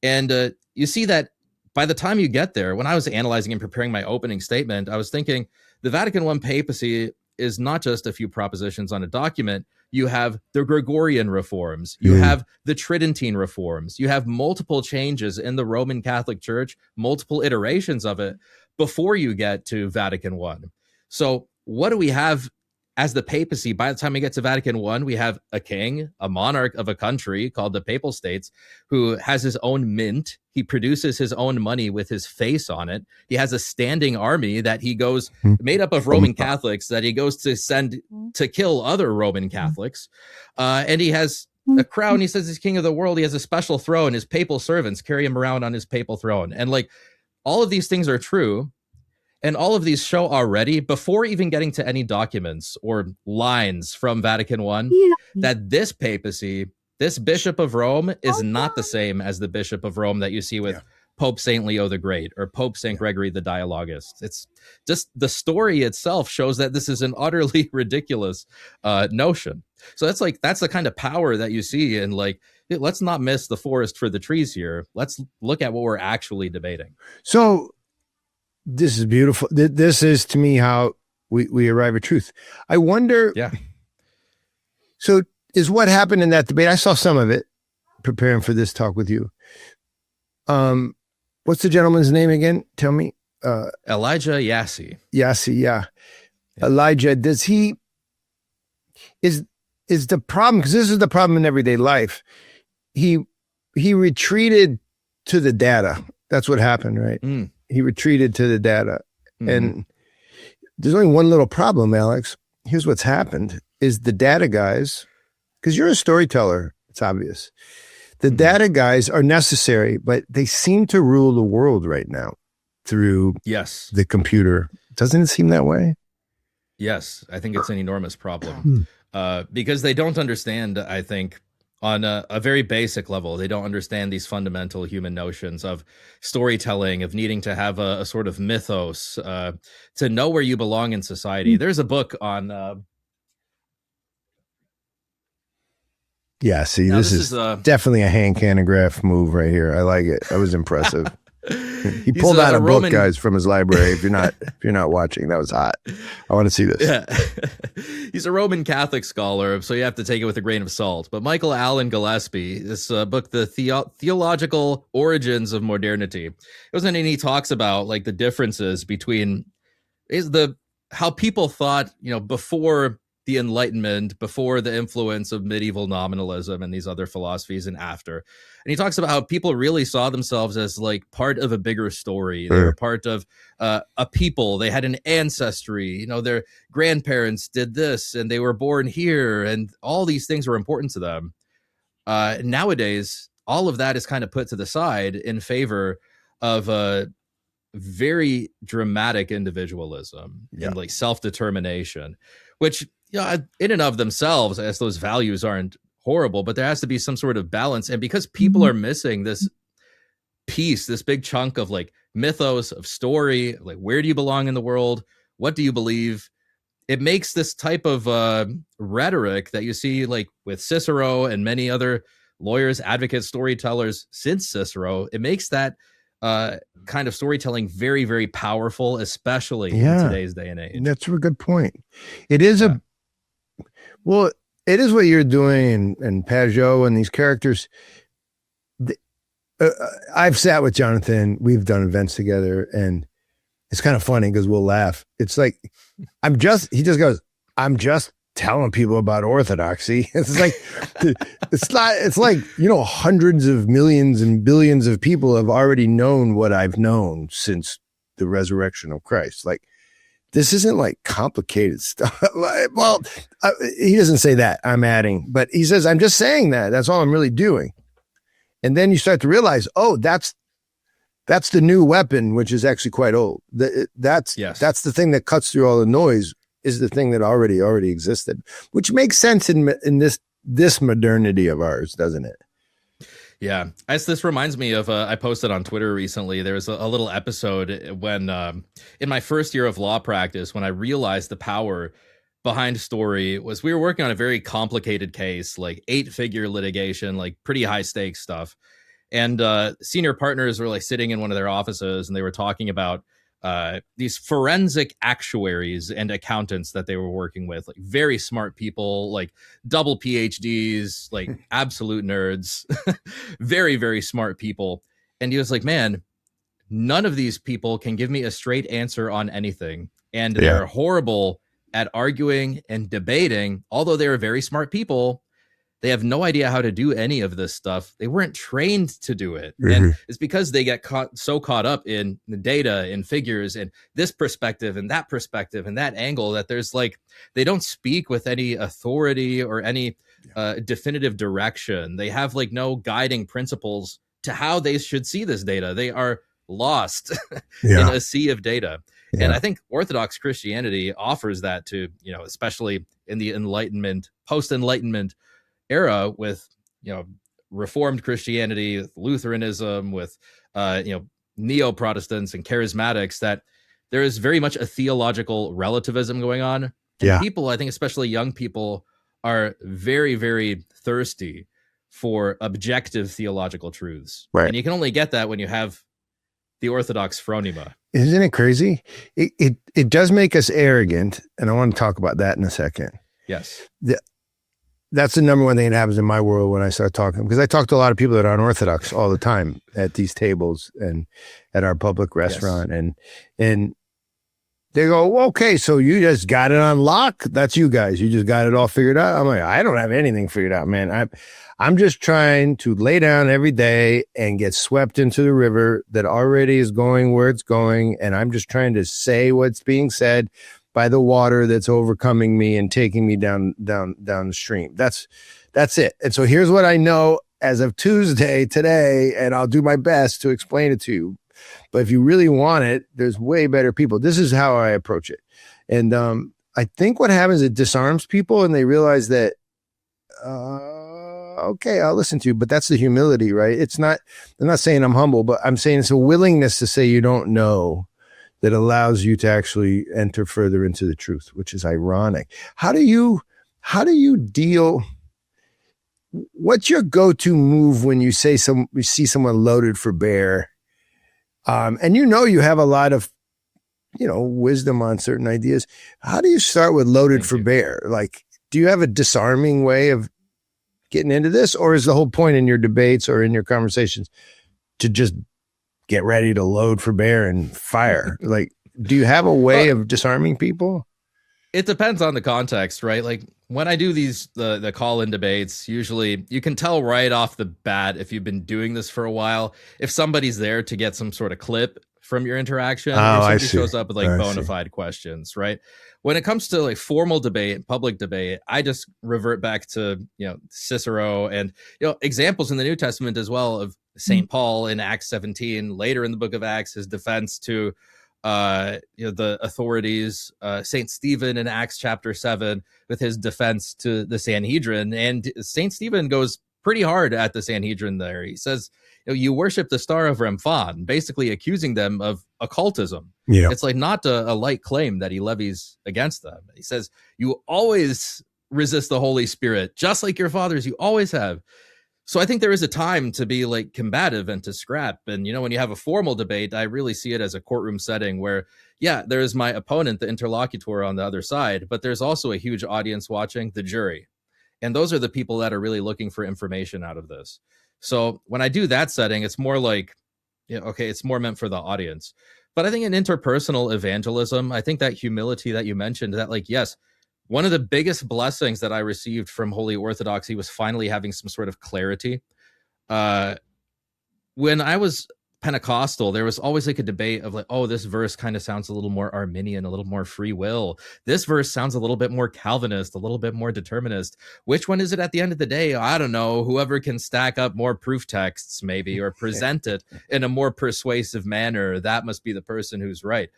And you see that by the time you get there, when I was analyzing and preparing my opening statement, I was thinking the Vatican I papacy is not just a few propositions on a document. You have the Gregorian reforms. You have the Tridentine reforms. You have multiple changes in the Roman Catholic Church, multiple iterations of it before you get to Vatican I. So what do we have as the papacy? By the time we get to Vatican I, we have a king, a monarch of a country called the Papal States, who has his own mint. He produces his own money with his face on it. He has a standing army that he goes, made up of Roman Catholics, that he goes to send to kill other Roman Catholics. And he has a crown. He says he's king of the world. He has a special throne. His papal servants carry him around on his papal throne. And like all of these things are true. And all of these show already, before even getting to any documents or lines from Vatican I, that this papacy, this Bishop of Rome, is not the same as the Bishop of Rome that you see with Pope St. Leo the Great or Pope St. Gregory the Dialogist. It's just the story itself shows that this is an utterly ridiculous notion. So that's the kind of power that you see. And like, let's not miss the forest for the trees here. Let's look at what we're actually debating. So this is beautiful. This is, to me, how we arrive at truth. I wonder. Yeah. So is what happened in that debate. I saw some of it preparing for this talk with you. What's the gentleman's name again? Tell me. Elijah Yassey. Yassey, yeah. Elijah, is the problem, because this is the problem in everyday life. He retreated to the data. That's what happened, right? He retreated to the data. And there's only one little problem, Alex. Here's what's happened is the data guys, because you're a storyteller, it's obvious. The data guys are necessary, but they seem to rule the world right now through the computer. Doesn't it seem that way? Yes, I think it's an enormous problem because they don't understand, I think, on a very basic level. They don't understand these fundamental human notions of storytelling, of needing to have a sort of mythos, to know where you belong in society. There's a book on... Yeah, see, this is definitely a hand canograph move right here. I like it. That was impressive. He pulled out a book, guys, from his library. If you're not watching, that was hot. I want to see this. Yeah. He's a Roman Catholic scholar, so you have to take it with a grain of salt. But Michael Allen Gillespie, this book, The Theological Origins of Modernity, it wasn't any, he talks about like the differences between how people thought, before the Enlightenment, before the influence of medieval nominalism and these other philosophies, and after. And he talks about how people really saw themselves as like part of a bigger story. They were part of a people. They had an ancestry. Their grandparents did this and they were born here, and all these things were important to them. Nowadays, all of that is kind of put to the side in favor of a very dramatic individualism and like self-determination, which in and of themselves, as those values aren't horrible, but there has to be some sort of balance. And because people are missing this piece, this big chunk of like mythos, of story, like where do you belong in the world? What do you believe? It makes this type of rhetoric that you see like with Cicero and many other lawyers, advocates, storytellers since Cicero, it makes that kind of storytelling very, very powerful, especially in today's day and age. That's a good point. It is it is what you're doing, and Pajot and these characters. I've sat with Jonathan. We've done events together, and it's kind of funny because we'll laugh. It's like, he just goes, I'm just telling people about orthodoxy. It's like, it's like, hundreds of millions and billions of people have already known what I've known since the resurrection of Christ. Like, this isn't like complicated stuff. Well, he doesn't say that, I'm adding, but he says, I'm just saying that. That's all I'm really doing. And then you start to realize, that's the new weapon, which is actually quite old. That's the thing that cuts through all the noise, is the thing that already existed, which makes sense in this modernity of ours, doesn't it? Yeah. This reminds me of, I posted on Twitter recently, there was a little episode when, in my first year of law practice, when I realized the power behind story, was we were working on a very complicated case, like 8-figure litigation, like pretty high stakes stuff. And senior partners were like sitting in one of their offices, and they were talking about these forensic actuaries and accountants that they were working with, like very smart people, like double PhDs, like absolute nerds, very, very smart people. And he was like, man, none of these people can give me a straight answer on anything. And they're horrible at arguing and debating. Although they were very smart people, they have no idea how to do any of this stuff. They weren't trained to do it. And it's because they get so caught up in the data and figures and this perspective and that angle, that there's like, they don't speak with any authority or any definitive direction. They have like no guiding principles to how they should see this data. They are lost in a sea of data. And I think Orthodox Christianity offers that to, especially in the Enlightenment, post-Enlightenment era, with Reformed Christianity, with Lutheranism, with neo-Protestants and charismatics, that there is very much a theological relativism going on. And people, I think especially young people, are very, very thirsty for objective theological truths. Right. And you can only get that when you have the Orthodox phronema. Isn't it crazy? It does make us arrogant, and I want to talk about that in a second. Yes. That's the number one thing that happens in my world when I start talking, because I talk to a lot of people that are unorthodox all the time at these tables and at our public restaurant. And they go, well, okay, so you just got it on lock? That's you guys. You just got it all figured out? I'm like, I don't have anything figured out, man. I'm just trying to lay down every day and get swept into the river that already is going where it's going. And I'm just trying to say what's being said by the water that's overcoming me and taking me down the stream. That's it. And so here's what I know. as of Tuesday today, and I'll do my best to explain it to you. But if you really want it, there's way better people. This is how I approach it. And I think what happens, it disarms people and they realize that, okay, I'll listen to you. But that's the humility, right? It's not, I'm not saying I'm humble, but I'm saying it's a willingness to say you don't know that allows you to actually enter further into the truth, which is ironic. How do you deal? What's your go-to move when you see someone loaded for bear? And you have a lot of, wisdom on certain ideas. How do you start with loaded for bear? Like, do you have a disarming way of getting into this, or is the whole point in your debates or in your conversations to just get ready to load for bear and fire? Like, do you have a way of disarming people? It depends on the context, right? Like when I do the call-in debates, usually you can tell right off the bat if you've been doing this for a while, if somebody's there to get some sort of clip from your interaction, or somebody shows up with like bona fide questions, right? When it comes to like formal debate, public debate, I just revert back to, Cicero and, examples in the New Testament as well of St. Paul in Acts 17, later in the book of Acts, his defense to the authorities, Saint Stephen in Acts chapter 7 with his defense to the Sanhedrin. And Saint Stephen goes pretty hard at the Sanhedrin there. He says, you worship the Star of Remphan, basically accusing them of occultism. Yeah. It's like not a light claim that he levies against them. He says, you always resist the Holy Spirit, just like your fathers, you always have. So I think there is a time to be like combative and to scrap. And, when you have a formal debate, I really see it as a courtroom setting where, there's my opponent, the interlocutor on the other side, but there's also a huge audience watching, the jury. And those are the people that are really looking for information out of this. So when I do that setting, it's more like, it's more meant for the audience. But I think in interpersonal evangelism, I think that humility that you mentioned, that like, yes, one of the biggest blessings that I received from Holy Orthodoxy was finally having some sort of clarity. When I was Pentecostal, there was always like a debate of like, oh, this verse kind of sounds a little more Arminian, a little more free will. This verse sounds a little bit more Calvinist, a little bit more determinist. Which one is it at the end of the day? I don't know. Whoever can stack up more proof texts maybe, or present it in a more persuasive manner, that must be the person who's right.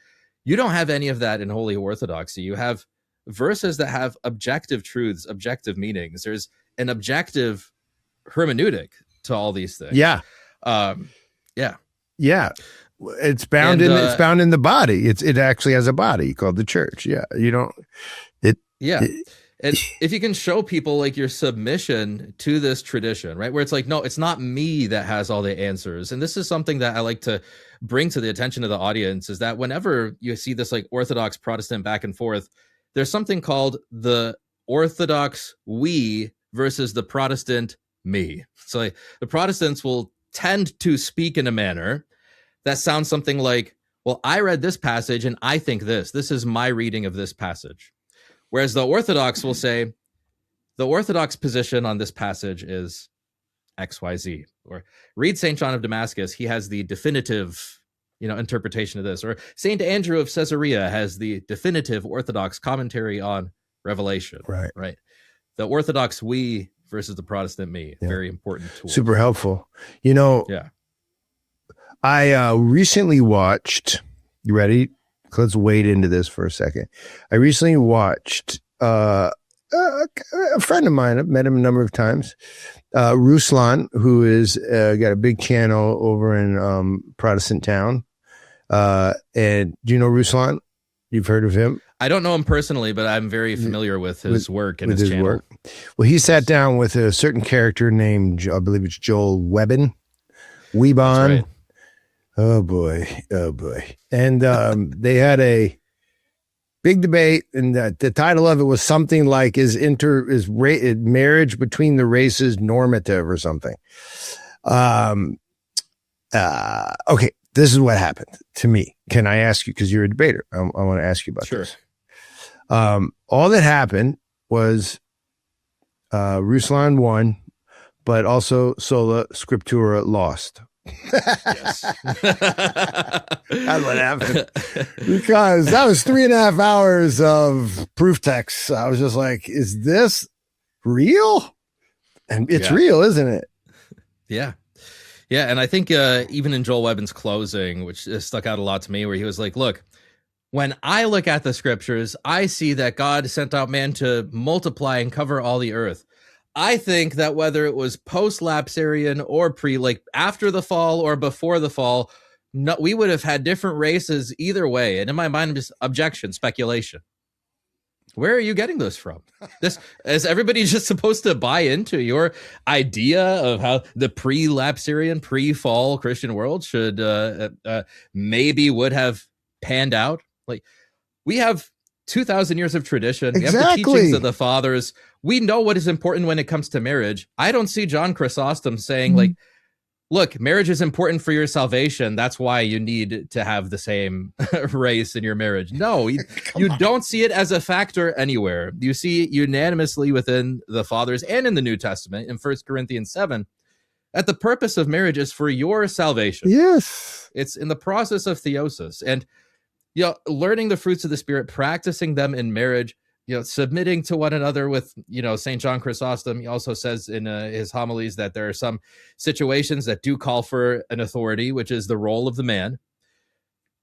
You don't have any of that in Holy Orthodoxy. You have verses that have objective truths, objective meanings. There's an objective hermeneutic to all these things. Yeah. Yeah. It's bound in the body. It actually has a body called the church. Yeah. And if you can show people like your submission to this tradition, right? Where it's like, no, it's not me that has all the answers. And this is something that I like to bring to the attention of the audience, is that whenever you see this like Orthodox Protestant back and forth, there's something called the Orthodox we versus the Protestant me. So like, the Protestants will tend to speak in a manner that sounds something like, well, I read this passage and I think this is my reading of this passage. Whereas the Orthodox will say, the Orthodox position on this passage is XYZ. Or read St. John of Damascus, he has the definitive, interpretation of this. Or St. Andrew of Caesarea has the definitive Orthodox commentary on Revelation. Right. The Orthodox we versus the Protestant me. Yeah. Very important tool. Super helpful. I recently watched, you ready? Let's wade into this for a second. I recently watched a friend of mine. I've met him a number of times. Ruslan, who is got a big channel over in Protestant Town. And do you know Ruslan? You've heard of him? I don't know him personally, but I'm very familiar with his work and his channel. Work. Well, he sat down with a certain character named, I believe it's Joel Webbon. Weebon. Right. Oh boy. And they had a big debate, and the title of it was something like is marriage between the races normative or something. Okay, this is what happened to me. Can I ask you, because you're a debater, I want to ask you about this. All that happened was Ruslan won, but also sola scriptura lost. Yes. That's what happened, because that was 3.5 hours of proof text. I was just like, is this real? And it's real, isn't it? Yeah. Yeah. And I think even in Joel Webbin's closing, which stuck out a lot to me, where he was like, look, when I look at the scriptures, I see that God sent out man to multiply and cover all the earth. I think that whether it was post-lapsarian or like after the fall or before the fall, no, we would have had different races either way. And in my mind, just objection, speculation. Where are you getting this from? This is everybody just supposed to buy into your idea of how the pre-lapsarian, pre-fall Christian world should maybe would have panned out? Like, we have 2,000 years of tradition. Exactly. We have the teachings of the fathers. We know what is important when it comes to marriage. I don't see John Chrysostom saying like, look, marriage is important for your salvation. That's why you need to have the same race in your marriage. No, you don't see it as a factor anywhere. You see it unanimously within the fathers and in the New Testament in 1 Corinthians 7 that the purpose of marriage is for your salvation. Yes. It's in the process of theosis. And learning the fruits of the Spirit, practicing them in marriage, submitting to one another with, St. John Chrysostom. He also says in his homilies that there are some situations that do call for an authority, which is the role of the man.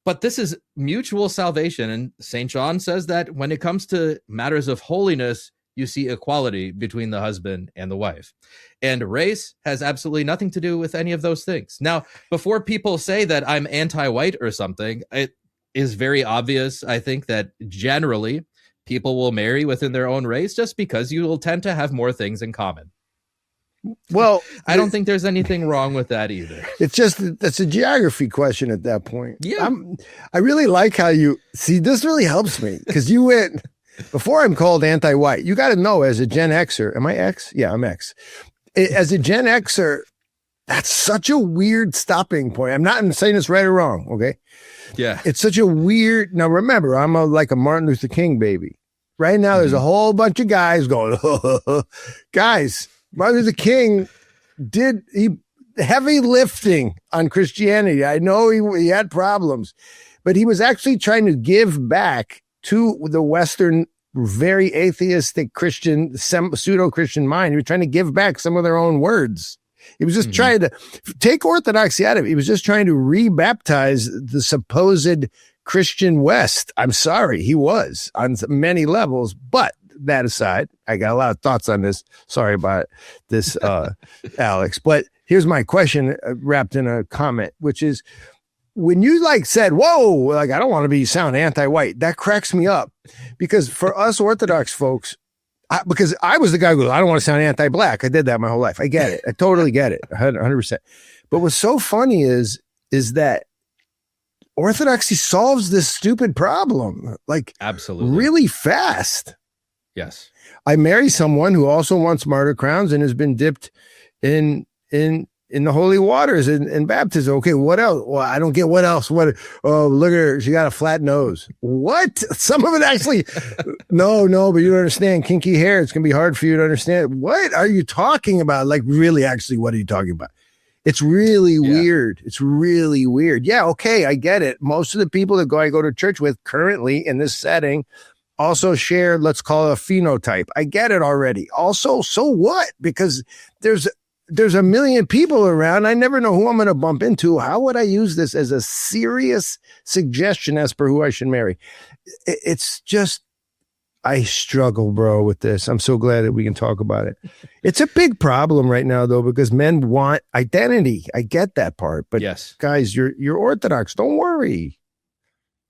But this is mutual salvation. And St. John says that when it comes to matters of holiness, you see equality between the husband and the wife. And race has absolutely nothing to do with any of those things. Now, before people say that I'm anti-white or something, it is very obvious, I think, that generally people will marry within their own race just because you will tend to have more things in common. Well, I don't think there's anything wrong with that either. It's just, that's a geography question at that point. Yeah. I really like how you see, this really helps me because you went, before I'm called anti-white, you got to know as a Gen Xer, am I X? Yeah, I'm X. As a Gen Xer, that's such a weird stopping point. I'm not saying it's right or wrong. Okay. Yeah. It's such a weird, now remember, I'm like a Martin Luther King baby. Right now, there's a whole bunch of guys going, guys, Martin Luther King did heavy lifting on Christianity. I know he had problems, but he was actually trying to give back to the Western, very atheistic Christian, pseudo-Christian mind. He was trying to give back some of their own words. He was just trying to take orthodoxy out of it. He was just trying to rebaptize the supposed Christian West. I'm sorry, he was on many levels. But that aside, I got a lot of thoughts on this. Sorry about this, Alex. But here's my question wrapped in a comment, which is when you said, whoa, I don't want to sound anti-white. That cracks me up because for us Orthodox folks, because I was the guy who goes, I don't want to sound anti-black. I did that my whole life. I get it. I totally get it. 100%. But what's so funny is that Orthodoxy solves this stupid problem, absolutely, really fast. Yes. I marry someone who also wants martyr crowns and has been dipped in the holy waters in baptism. Okay, what else? Well, I don't get what else. What? Oh, look at her. She got a flat nose. What? Some of it actually, no, but you don't understand. Kinky hair. It's going to be hard for you to understand. What are you talking about? Really, actually, what are you talking about? It's really weird. It's really weird. Yeah, okay, I get it. Most of the people that I go to church with currently in this setting also share, let's call it a phenotype. I get it already. Also, so what? Because there's a million people around. I never know who I'm going to bump into. How would I use this as a serious suggestion as per who I should marry? It's just, I struggle, bro, with this. I'm so glad that we can talk about it. It's a big problem right now, though, because men want identity. I get that part. But yes, guys, you're Orthodox. Don't worry.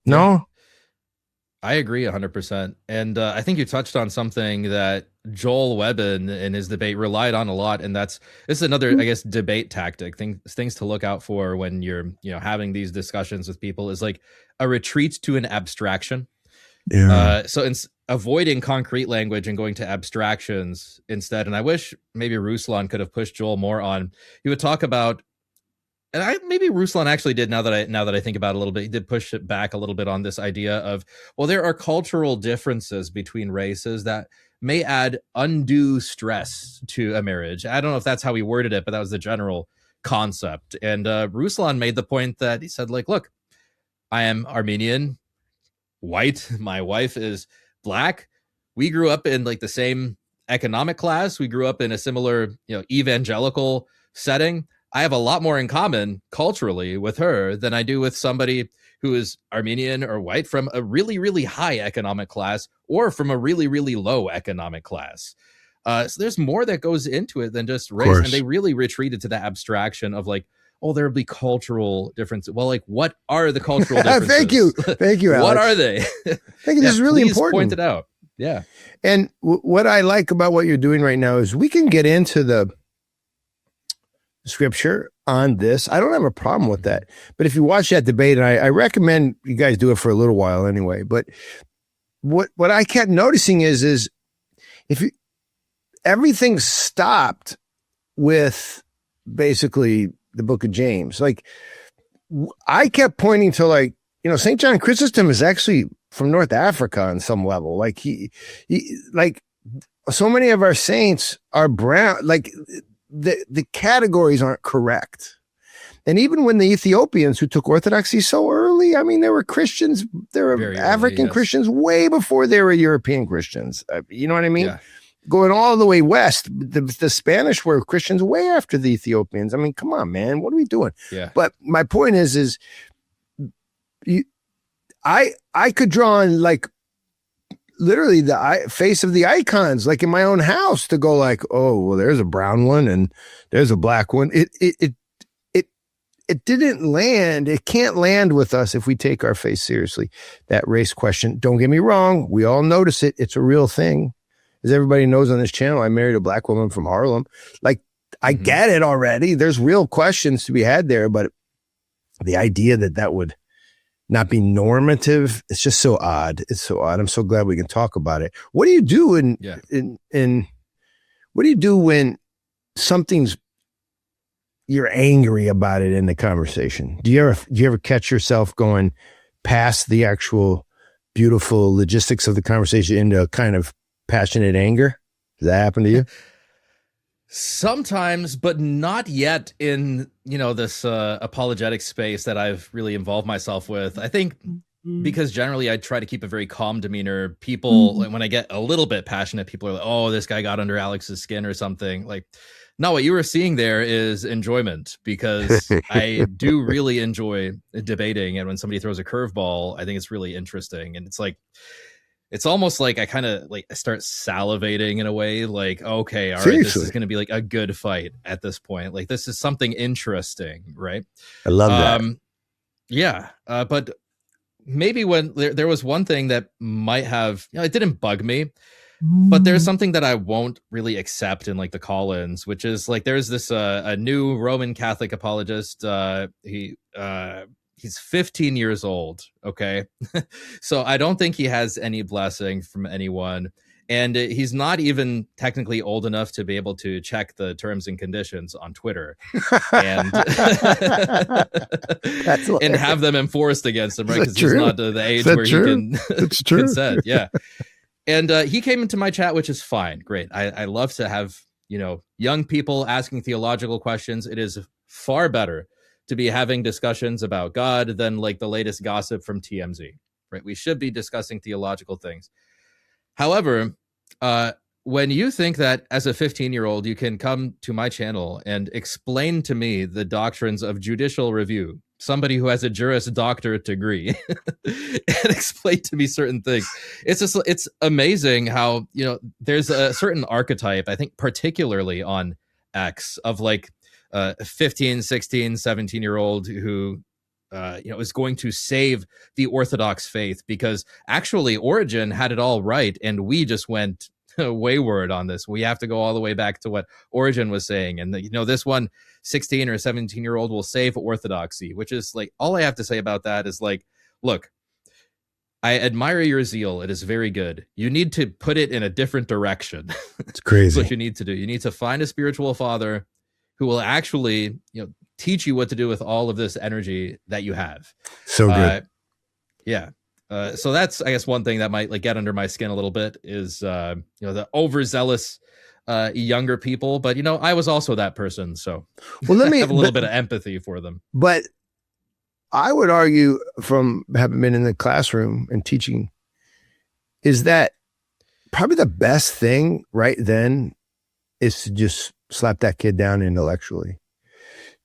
No? I agree 100%. And I think you touched on something that Joel Webbin in his debate relied on a lot. And this is another, I guess, debate tactic, things to look out for when you're, having these discussions with people is like a retreat to an abstraction. Yeah. So avoiding concrete language and going to abstractions instead. And I wish maybe Ruslan could have pushed Joel more on, he would talk about, and maybe Ruslan actually did now that I think about it a little bit, he did push it back a little bit on this idea of, well, there are cultural differences between races that may add undue stress to a marriage. I don't know if that's how he worded it, but that was the general concept. And Ruslan made the point that he said, look, I am Armenian, white, my wife is black. We grew up in the same economic class. We grew up in a similar, evangelical setting, I have a lot more in common culturally with her than I do with somebody who is Armenian or white from a really, really high economic class or from a really, really low economic class. So there's more that goes into it than just race. And they really retreated to the abstraction of like, oh, there'll be cultural differences. Well, like, what are the cultural differences? Thank you, Alex. What are they? Thank you. This is really important. Point it out. Yeah. And what I like about what you're doing right now is we can get into the scripture on this. I don't have a problem with that. But if you watch that debate, and I recommend you guys do it for a little while anyway. But what I kept noticing is if you, everything stopped with basically the book of James. Like I kept pointing to like, St. John Chrysostom is actually from North Africa on some level. Like he like so many of our saints are brown, like the categories aren't correct. And even when the Ethiopians who took Orthodoxy so early, I mean, there were Christians, there were very African early, yes. Christians way before there were European Christians. You know what I mean? Yeah. Going all the way west, the Spanish were Christians way after the Ethiopians. I mean, come on, man, what are we doing? Yeah. But my point is I could draw on like literally the face of the icons, like in my own house, to go like, oh, well, there's a brown one and there's a black one. It didn't land. It can't land with us if we take our faith seriously. That race question. Don't get me wrong. We all notice it. It's a real thing. As everybody knows on this channel, I married a black woman from Harlem. Like, I get it already. There's real questions to be had there, but the idea that would not be normative, it's just so odd. It's so odd. I'm so glad we can talk about it. What do you do what do you do when you're angry about it in the conversation? Do you ever catch yourself going past the actual beautiful logistics of the conversation into a kind of passionate anger? Does that happen to you? Sometimes, but not yet in, this apologetic space that I've really involved myself with. I think because generally I try to keep a very calm demeanor. People, when I get a little bit passionate, people are like, oh, this guy got under Alex's skin or something. Like, no, what you were seeing there is enjoyment, because I do really enjoy debating. And when somebody throws a curveball, I think it's really interesting. And it's like, it's almost like I kind of like start salivating in a way, like, okay, all right, this is going to be like a good fight at this point. Like, this is something interesting, right? I love that. Yeah. But maybe when there was one thing that might have, it didn't bug me, but there's something that I won't really accept in like the call-ins, which is like, there's this, a new Roman Catholic apologist. He's 15 years old. Okay. So I don't think he has any blessing from anyone. And he's not even technically old enough to be able to check the terms and conditions on Twitter and, and have them enforced against him, right? Because he's not the age where he can consent. Yeah. And he came into my chat, which is fine. Great. I love to have, young people asking theological questions. It is far better to be having discussions about God than like the latest gossip from TMZ, right? We should be discussing theological things. However, when you think that as a 15-year-old, you can come to my channel and explain to me the doctrines of judicial review, somebody who has a Juris Doctorate degree, and explain to me certain things, it's amazing how, there's a certain archetype, I think particularly on X, of like, 15, 16, 17-year-old who, is going to save the Orthodox faith, because actually Origen had it all right. And we just went wayward on this. We have to go all the way back to what Origen was saying. And, this one 16 or 17-year-old will save orthodoxy, which is like, all I have to say about that is like, look, I admire your zeal. It is very good. You need to put it in a different direction. It's crazy. That's what you need to do. You need to find a spiritual father who will actually, teach you what to do with all of this energy that you have. So good. Yeah. So that's, I guess, one thing that might like get under my skin a little bit is, the overzealous younger people. But, I was also that person. So let me have a little bit of empathy for them. But I would argue, from having been in the classroom and teaching, is that probably the best thing right then is to just slap that kid down intellectually.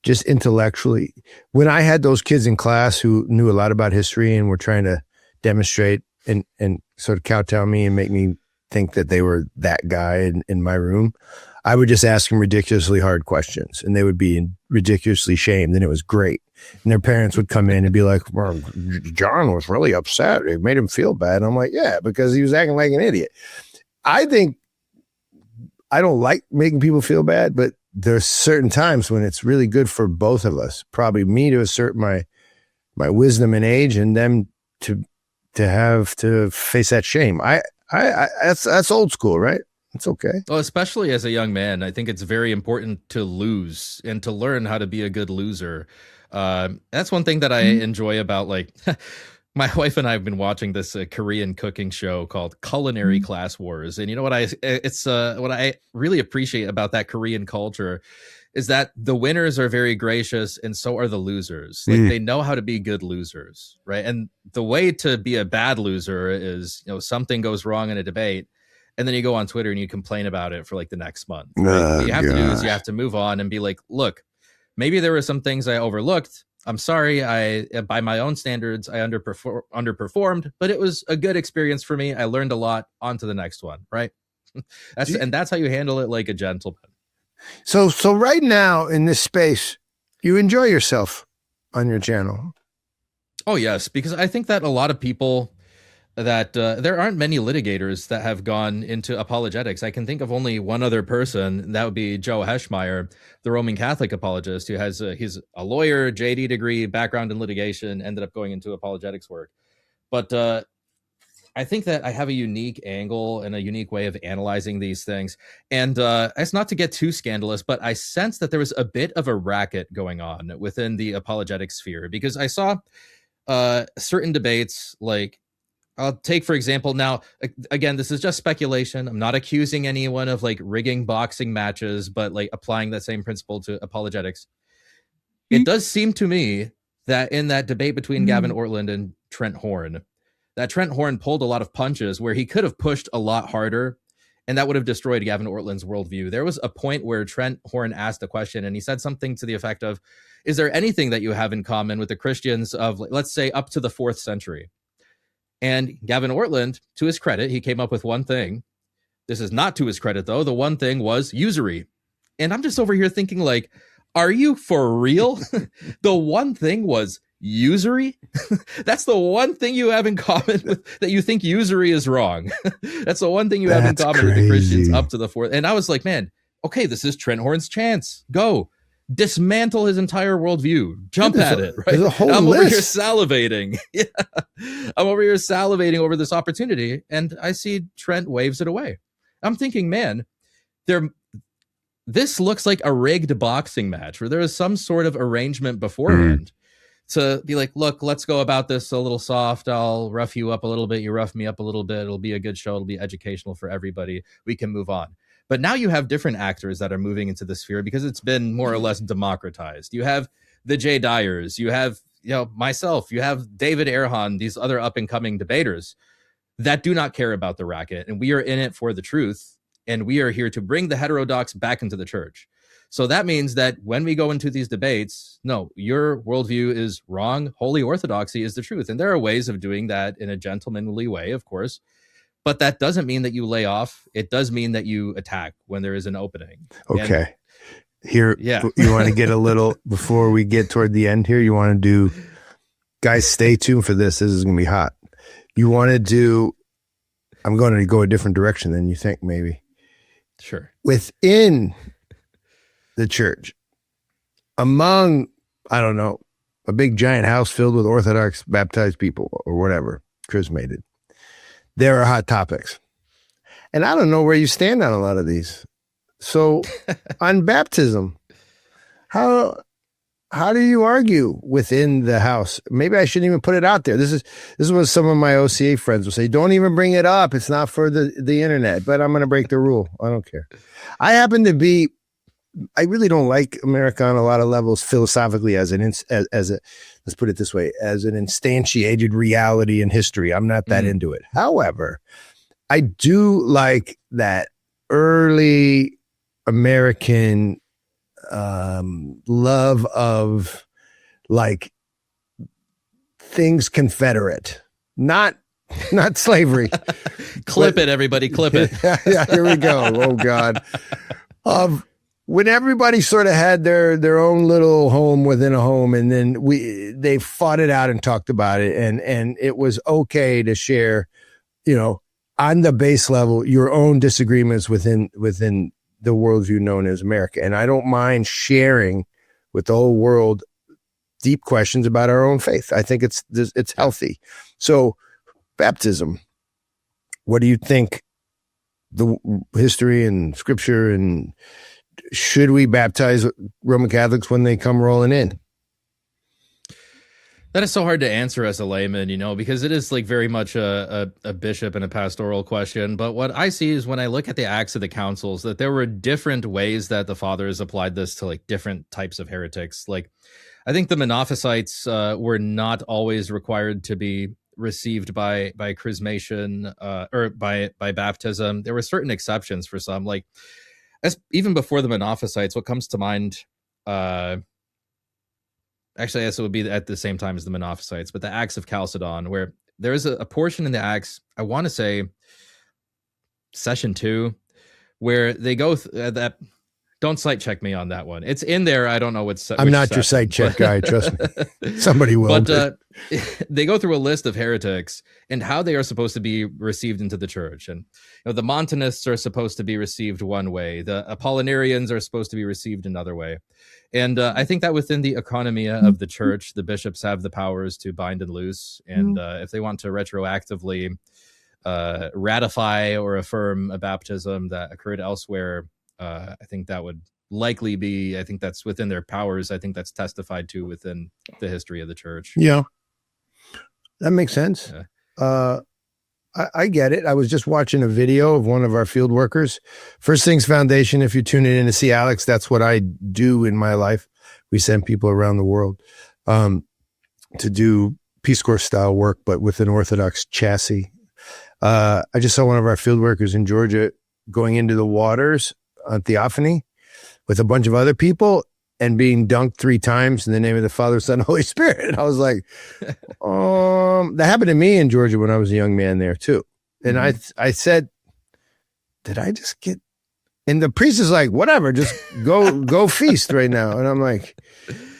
just intellectually. When I had those kids in class who knew a lot about history and were trying to demonstrate and sort of kowtow me and make me think that they were that guy in my room, I would just ask them ridiculously hard questions and they would be ridiculously shamed, and it was great. And their parents would come in and be like, well, John was really upset. It made him feel bad. And I'm like, yeah, because he was acting like an idiot. I think I don't like making people feel bad, but there's certain times when it's really good for both of us, probably me to assert my wisdom and age, and them to have to face that shame. I that's old school, right? It's okay. Well, especially as a young man, I think it's very important to lose and to learn how to be a good loser. That's one thing that I enjoy about, like, my wife and I have been watching this Korean cooking show called Culinary Class Wars. And you know what what I really appreciate about that Korean culture is that the winners are very gracious and so are the losers. Like, they know how to be good losers, right? And the way to be a bad loser is, something goes wrong in a debate, and then you go on Twitter and you complain about it for like the next month. Right? What you have to do is you have to move on and be like, look, maybe there were some things I overlooked. I'm sorry. By my own standards, I underperformed, but it was a good experience for me. I learned a lot. On to the next one, right? That's how you handle it like a gentleman. So right now in this space, you enjoy yourself on your channel. Oh, yes, because I think that a lot of people that there aren't many litigators that have gone into apologetics. I can think of only one other person. That would be Joe Heschmeyer, the Roman Catholic apologist, who he's a lawyer, JD degree, background in litigation, ended up going into apologetics work. But I think that I have a unique angle and a unique way of analyzing these things. And it's not to get too scandalous, but I sense that there was a bit of a racket going on within the apologetic sphere, because I saw certain debates, like, I'll take, for example, now, again, this is just speculation. I'm not accusing anyone of like rigging boxing matches, but like applying that same principle to apologetics. It does seem to me that in that debate between Gavin Ortland and Trent Horn, that Trent Horn pulled a lot of punches where he could have pushed a lot harder, and that would have destroyed Gavin Ortland's worldview. There was a point where Trent Horn asked a question, and he said something to the effect of, is there anything that you have in common with the Christians of, let's say, up to the 4th century? And Gavin Ortland, to his credit, he came up with one thing. This is not to his credit, though. The one thing was usury. And I'm just over here thinking, like, are you for real? The one thing was usury? That's the one thing you have in common with, that you think usury is wrong. That's the one thing you have in common with the Christians up to the 4th. And I was like, man, okay, this is Trent Horn's chance. Go. Dismantle his entire worldview. Jump at it, right? I'm over here salivating. Yeah. I'm over here salivating over this opportunity, and I see Trent waves it away. I'm thinking, man, this looks like a rigged boxing match where there is some sort of arrangement beforehand to be like, look, let's go about this a little soft. I'll rough you up a little bit. You rough me up a little bit. It'll be a good show. It'll be educational for everybody. We can move on. But now you have different actors that are moving into the sphere because it's been more or less democratized. You have the Jay Dyers, you have myself, you have David Erhan, these other up and coming debaters that do not care about the racket, and we are in it for the truth, and we are here to bring the heterodox back into the church. So that means that when we go into these debates, no, your worldview is wrong. Holy orthodoxy is the truth, and there are ways of doing that in a gentlemanly way, of course. But that doesn't mean that you lay off. It does mean that you attack when there is an opening. Okay. Here, you want to get a little, before we get toward the end here, you want to do, guys, stay tuned for this. This is going to be hot. You want to do, I'm going to go a different direction than you think, maybe. Sure. Within the church, among, I don't know, a big giant house filled with Orthodox baptized people or whatever, charismated, there are hot topics. And I don't know where you stand on a lot of these. So on baptism, how do you argue within the house? Maybe I shouldn't even put it out there. This is what some of my OCA friends will say. Don't even bring it up. It's not for the internet, but I'm going to break the rule. I don't care. I really don't like America on a lot of levels philosophically as a, let's put it this way, as an instantiated reality in history. I'm not that into it. However, I do like that early American love of like things Confederate, not slavery. Clip it, everybody, clip it. Yeah, here we go. Oh God. Of when everybody sort of had their own little home within a home, and then they fought it out and talked about it, and it was okay to share, on the base level, your own disagreements within the worldview known as America. And I don't mind sharing with the whole world deep questions about our own faith. I think it's healthy. So baptism, what do you think the history and scripture, and should we baptize Roman Catholics when they come rolling in? That is so hard to answer as a layman, because it is like very much a bishop and a pastoral question. But what I see is when I look at the Acts of the Councils, that there were different ways that the fathers applied this to like different types of heretics. Like, I think the Monophysites were not always required to be received by chrismation or by baptism. There were certain exceptions for some, like even before the Monophysites. What comes to mind? Actually, I guess it would be at the same time as the Monophysites, but the Acts of Chalcedon, where there is a portion in the Acts, I want to say session 2, where they go that. Don't site check me on that one. It's in there. I don't know what's. I'm not your site check guy. Trust me. Somebody will. But they go through a list of heretics and how they are supposed to be received into the church. And the Montanists are supposed to be received one way. The Apollinarians are supposed to be received another way. And I think that within the economia of the church, the bishops have the powers to bind and loose. And if they want to retroactively ratify or affirm a baptism that occurred elsewhere, I think that would likely be, I think that's within their powers. I think that's testified to within the history of the church. Yeah. That makes sense. Yeah. I get it. I was just watching a video of one of our field workers. First Things Foundation, if you're tuning in to see Alex, that's what I do in my life. We send people around the world to do Peace Corps style work, but with an Orthodox chassis. I just saw one of our field workers in Georgia going into the waters on Theophany with a bunch of other people and being dunked 3 times in the name of the Father, Son, Holy Spirit. And I was like, that happened to me in Georgia when I was a young man there too. And I said, did I just get, and the priest is like, whatever, just go feast right now. And I'm like,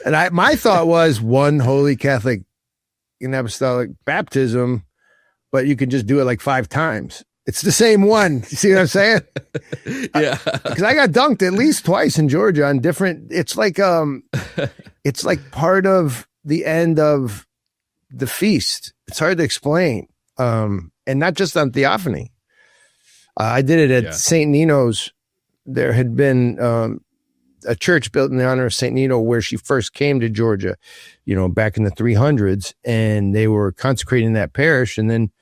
and my thought was one Holy Catholic and Apostolic baptism, but you can just do it like 5 times. It's the same one. You see what I'm saying? Yeah. Because I got dunked at least twice in Georgia on different. It's like part of the end of the feast. It's hard to explain, and not just on Theophany. I did it at Saint Nino's. There had been a church built in the honor of Saint Nino where she first came to Georgia, back in the 300s, and they were consecrating that parish, and then.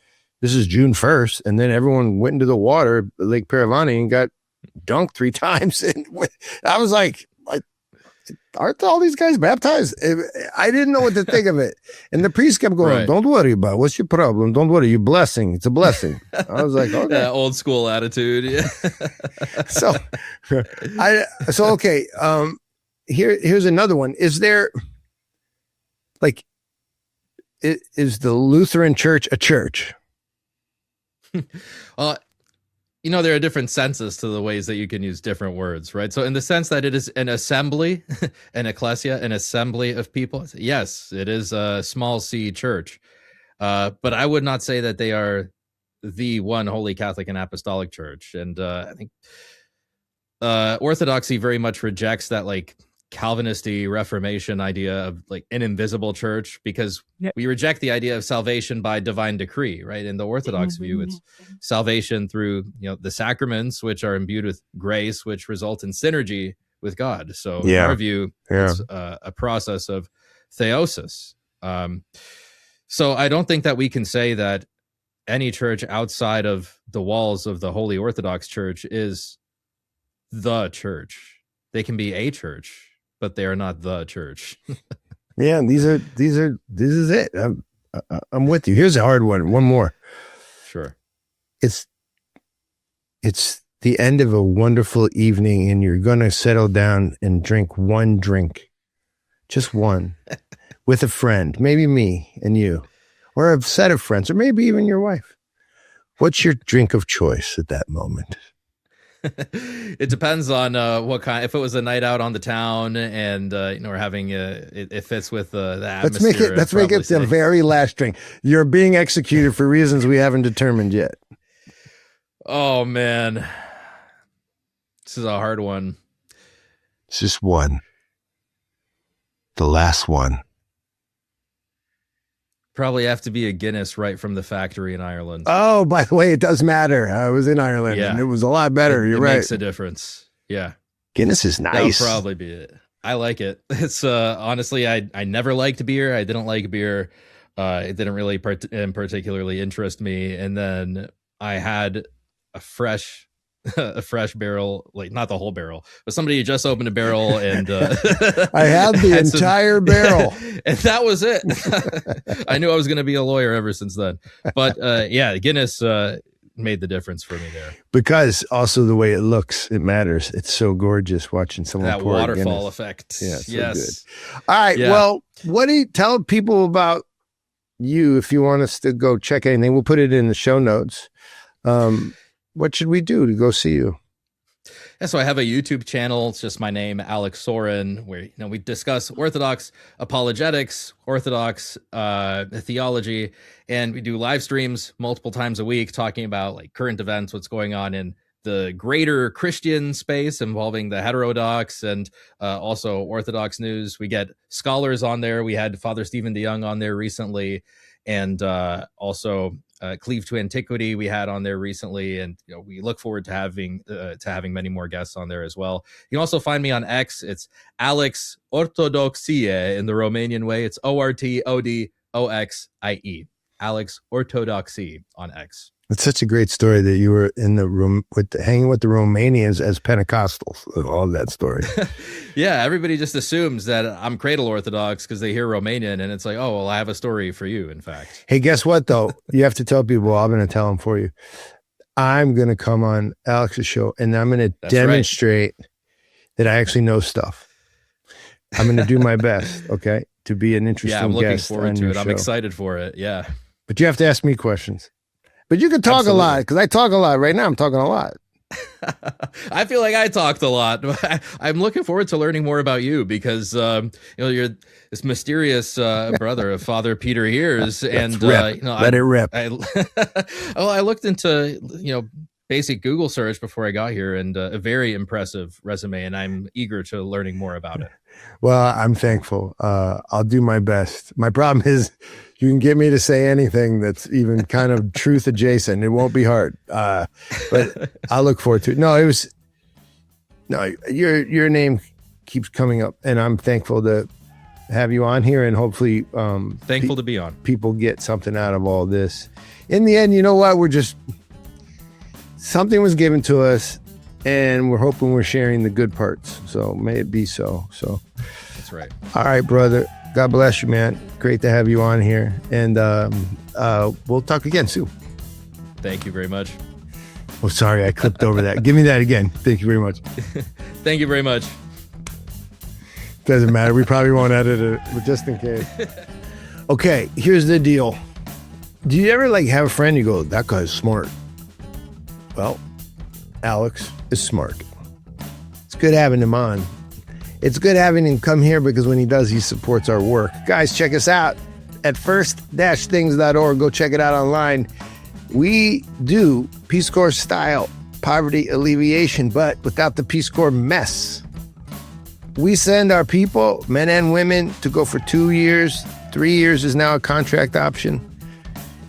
This is June 1st, and then everyone went into the water, Lake Paravani, and got dunked 3 times. And I was like, aren't all these guys baptized? I didn't know what to think of it. And the priest kept going, Don't worry about it. What's your problem? Don't worry. You're blessing. It's a blessing. I was like, okay. Yeah, old school attitude. Yeah. Okay. Here's another one. Is there, is the Lutheran Church a church? There are different senses to the ways that you can use different words, right? So in the sense that it is an assembly, an ecclesia, an assembly of people, yes, it is a small c church. But I would not say that they are the one Holy Catholic and Apostolic Church. And I think Orthodoxy very much rejects that Calvinisty Reformation idea of an invisible church, because we reject the idea of salvation by divine decree, right? In the Orthodox view, it's salvation through the sacraments, which are imbued with grace, which result in synergy with God. So in our view, it's a process of theosis. So I don't think that we can say that any church outside of the walls of the Holy Orthodox Church is the church. They can be a church, but they are not the church. Yeah, this is it. I'm with you. Here's a hard one. One more. Sure. It's the end of a wonderful evening and you're going to settle down and drink one drink, just one, with a friend, maybe me and you, or a set of friends, or maybe even your wife. What's your drink of choice at that moment? It depends on what kind. If it was a night out on the town and we're having it fits with the atmosphere. Let's make it the very last drink. You're being executed for reasons we haven't determined yet. Oh man, this is a hard one. It's just one. The last one. Probably have to be a Guinness right from the factory in Ireland. Oh, by the way, it does matter. I was in Ireland and it was a lot better. You're right. It makes a difference. Yeah. Guinness is nice. That would probably be it. I like it. It's honestly, I never liked beer. I didn't like beer. It didn't really particularly interest me. And then I had a fresh barrel, like not the whole barrel, but somebody just opened a barrel and I had the entire barrel and that was it. I knew I was going to be a lawyer ever since then, but Guinness made the difference for me there, because also the way it looks, it matters. It's so gorgeous watching someone that pour waterfall Guinness. effect. Yeah, so yes. Good. All right. Yeah. Well, what do you tell people about you if you want us to go check anything? We'll put it in the show notes. What should we do to go see you? Yeah, so I have a YouTube channel. It's just my name, Alex Sorin, where we discuss Orthodox apologetics, Orthodox theology, and we do live streams multiple times a week talking about like current events, what's going on in the greater Christian space involving the heterodox and also Orthodox news. We get scholars on there. We had Father Stephen DeYoung on there recently, and also Cleave to Antiquity we had on there recently, and we look forward to having many more guests on there as well. You can also find me on X. It's Alex Orthodoxie in the Romanian way. It's ORTODOXIE. Alex Orthodoxie on X. It's such a great story that you were in the room hanging with the Romanians as Pentecostals. All that story. Yeah, everybody just assumes that I'm Cradle Orthodox because they hear Romanian, and it's like, oh, well, I have a story for you, in fact. Hey, guess what, though? You have to tell people, I'm going to tell them for you. I'm going to come on Alex's show, and I'm going to demonstrate that I actually know stuff. I'm going to do my best, okay, to be an interesting guest. Yeah, I'm looking forward to it. Show. I'm excited for it, yeah. But you have to ask me questions. But you can talk a lot, because I talk a lot. Right now, I'm talking a lot. I feel like I talked a lot. I'm looking forward to learning more about you because you're this mysterious brother of Father Peter Heers, and let it rip. I looked into basic Google search before I got here, and a very impressive resume, and I'm eager to learning more about it. Well, I'm thankful. I'll do my best. My problem is you can get me to say anything that's even kind of truth adjacent. It won't be hard. But I'll look forward to it. Your name keeps coming up, and I'm thankful to have you on here, and hopefully thankful to be on. People get something out of all this. In the end, you know what? Something was given to us, and we're hoping we're sharing the good parts. So may it be so. So that's right. All right, brother. God bless you, man. Great to have you on here. And we'll talk again soon. Thank you very much. Oh, sorry. I clipped over that. Give me that again. Thank you very much. Thank you very much. Doesn't matter. We probably won't edit it, but just in case. Okay, here's the deal. Do you ever have a friend you go, that guy's smart? Well, Alex is smart. It's good having him on. It's good having him come here because when he does, he supports our work. Guys, check us out at first-things.org. Go check it out online. We do Peace Corps style poverty alleviation, but without the Peace Corps mess. We send our people, men and women, to go for 2 years. 3 years is now a contract option.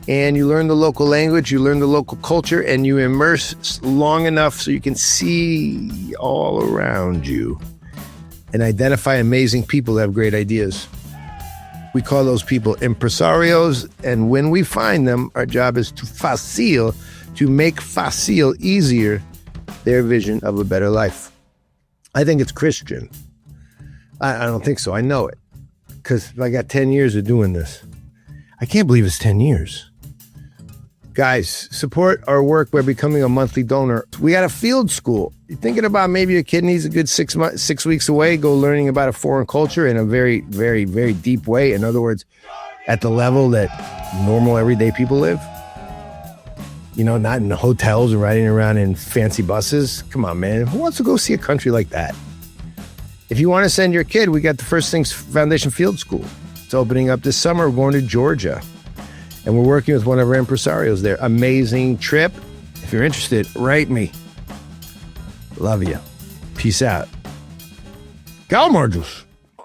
And you learn the local language, you learn the local culture, and you immerse long enough so you can see all around you and identify amazing people that have great ideas. We call those people impresarios, and when we find them, our job is to make facile easier their vision of a better life. I think it's Christian. I don't think so. I know it because I got 10 years of doing this. I can't believe it's 10 years. Guys, support our work by becoming a monthly donor. We got a field school. You're thinking about maybe your kid needs a good 6 weeks away, go learning about a foreign culture in a very, very, very deep way. In other words, at the level that normal, everyday people live. You know, not in hotels or riding around in fancy buses. Come on, man. Who wants to go see a country like that? If you want to send your kid, we got the First Things Foundation Field School. It's opening up this summer. We're going to Georgia. And we're working with one of our impresarios there. Amazing trip. If you're interested, write me. Love you. Peace out. Calmarjus.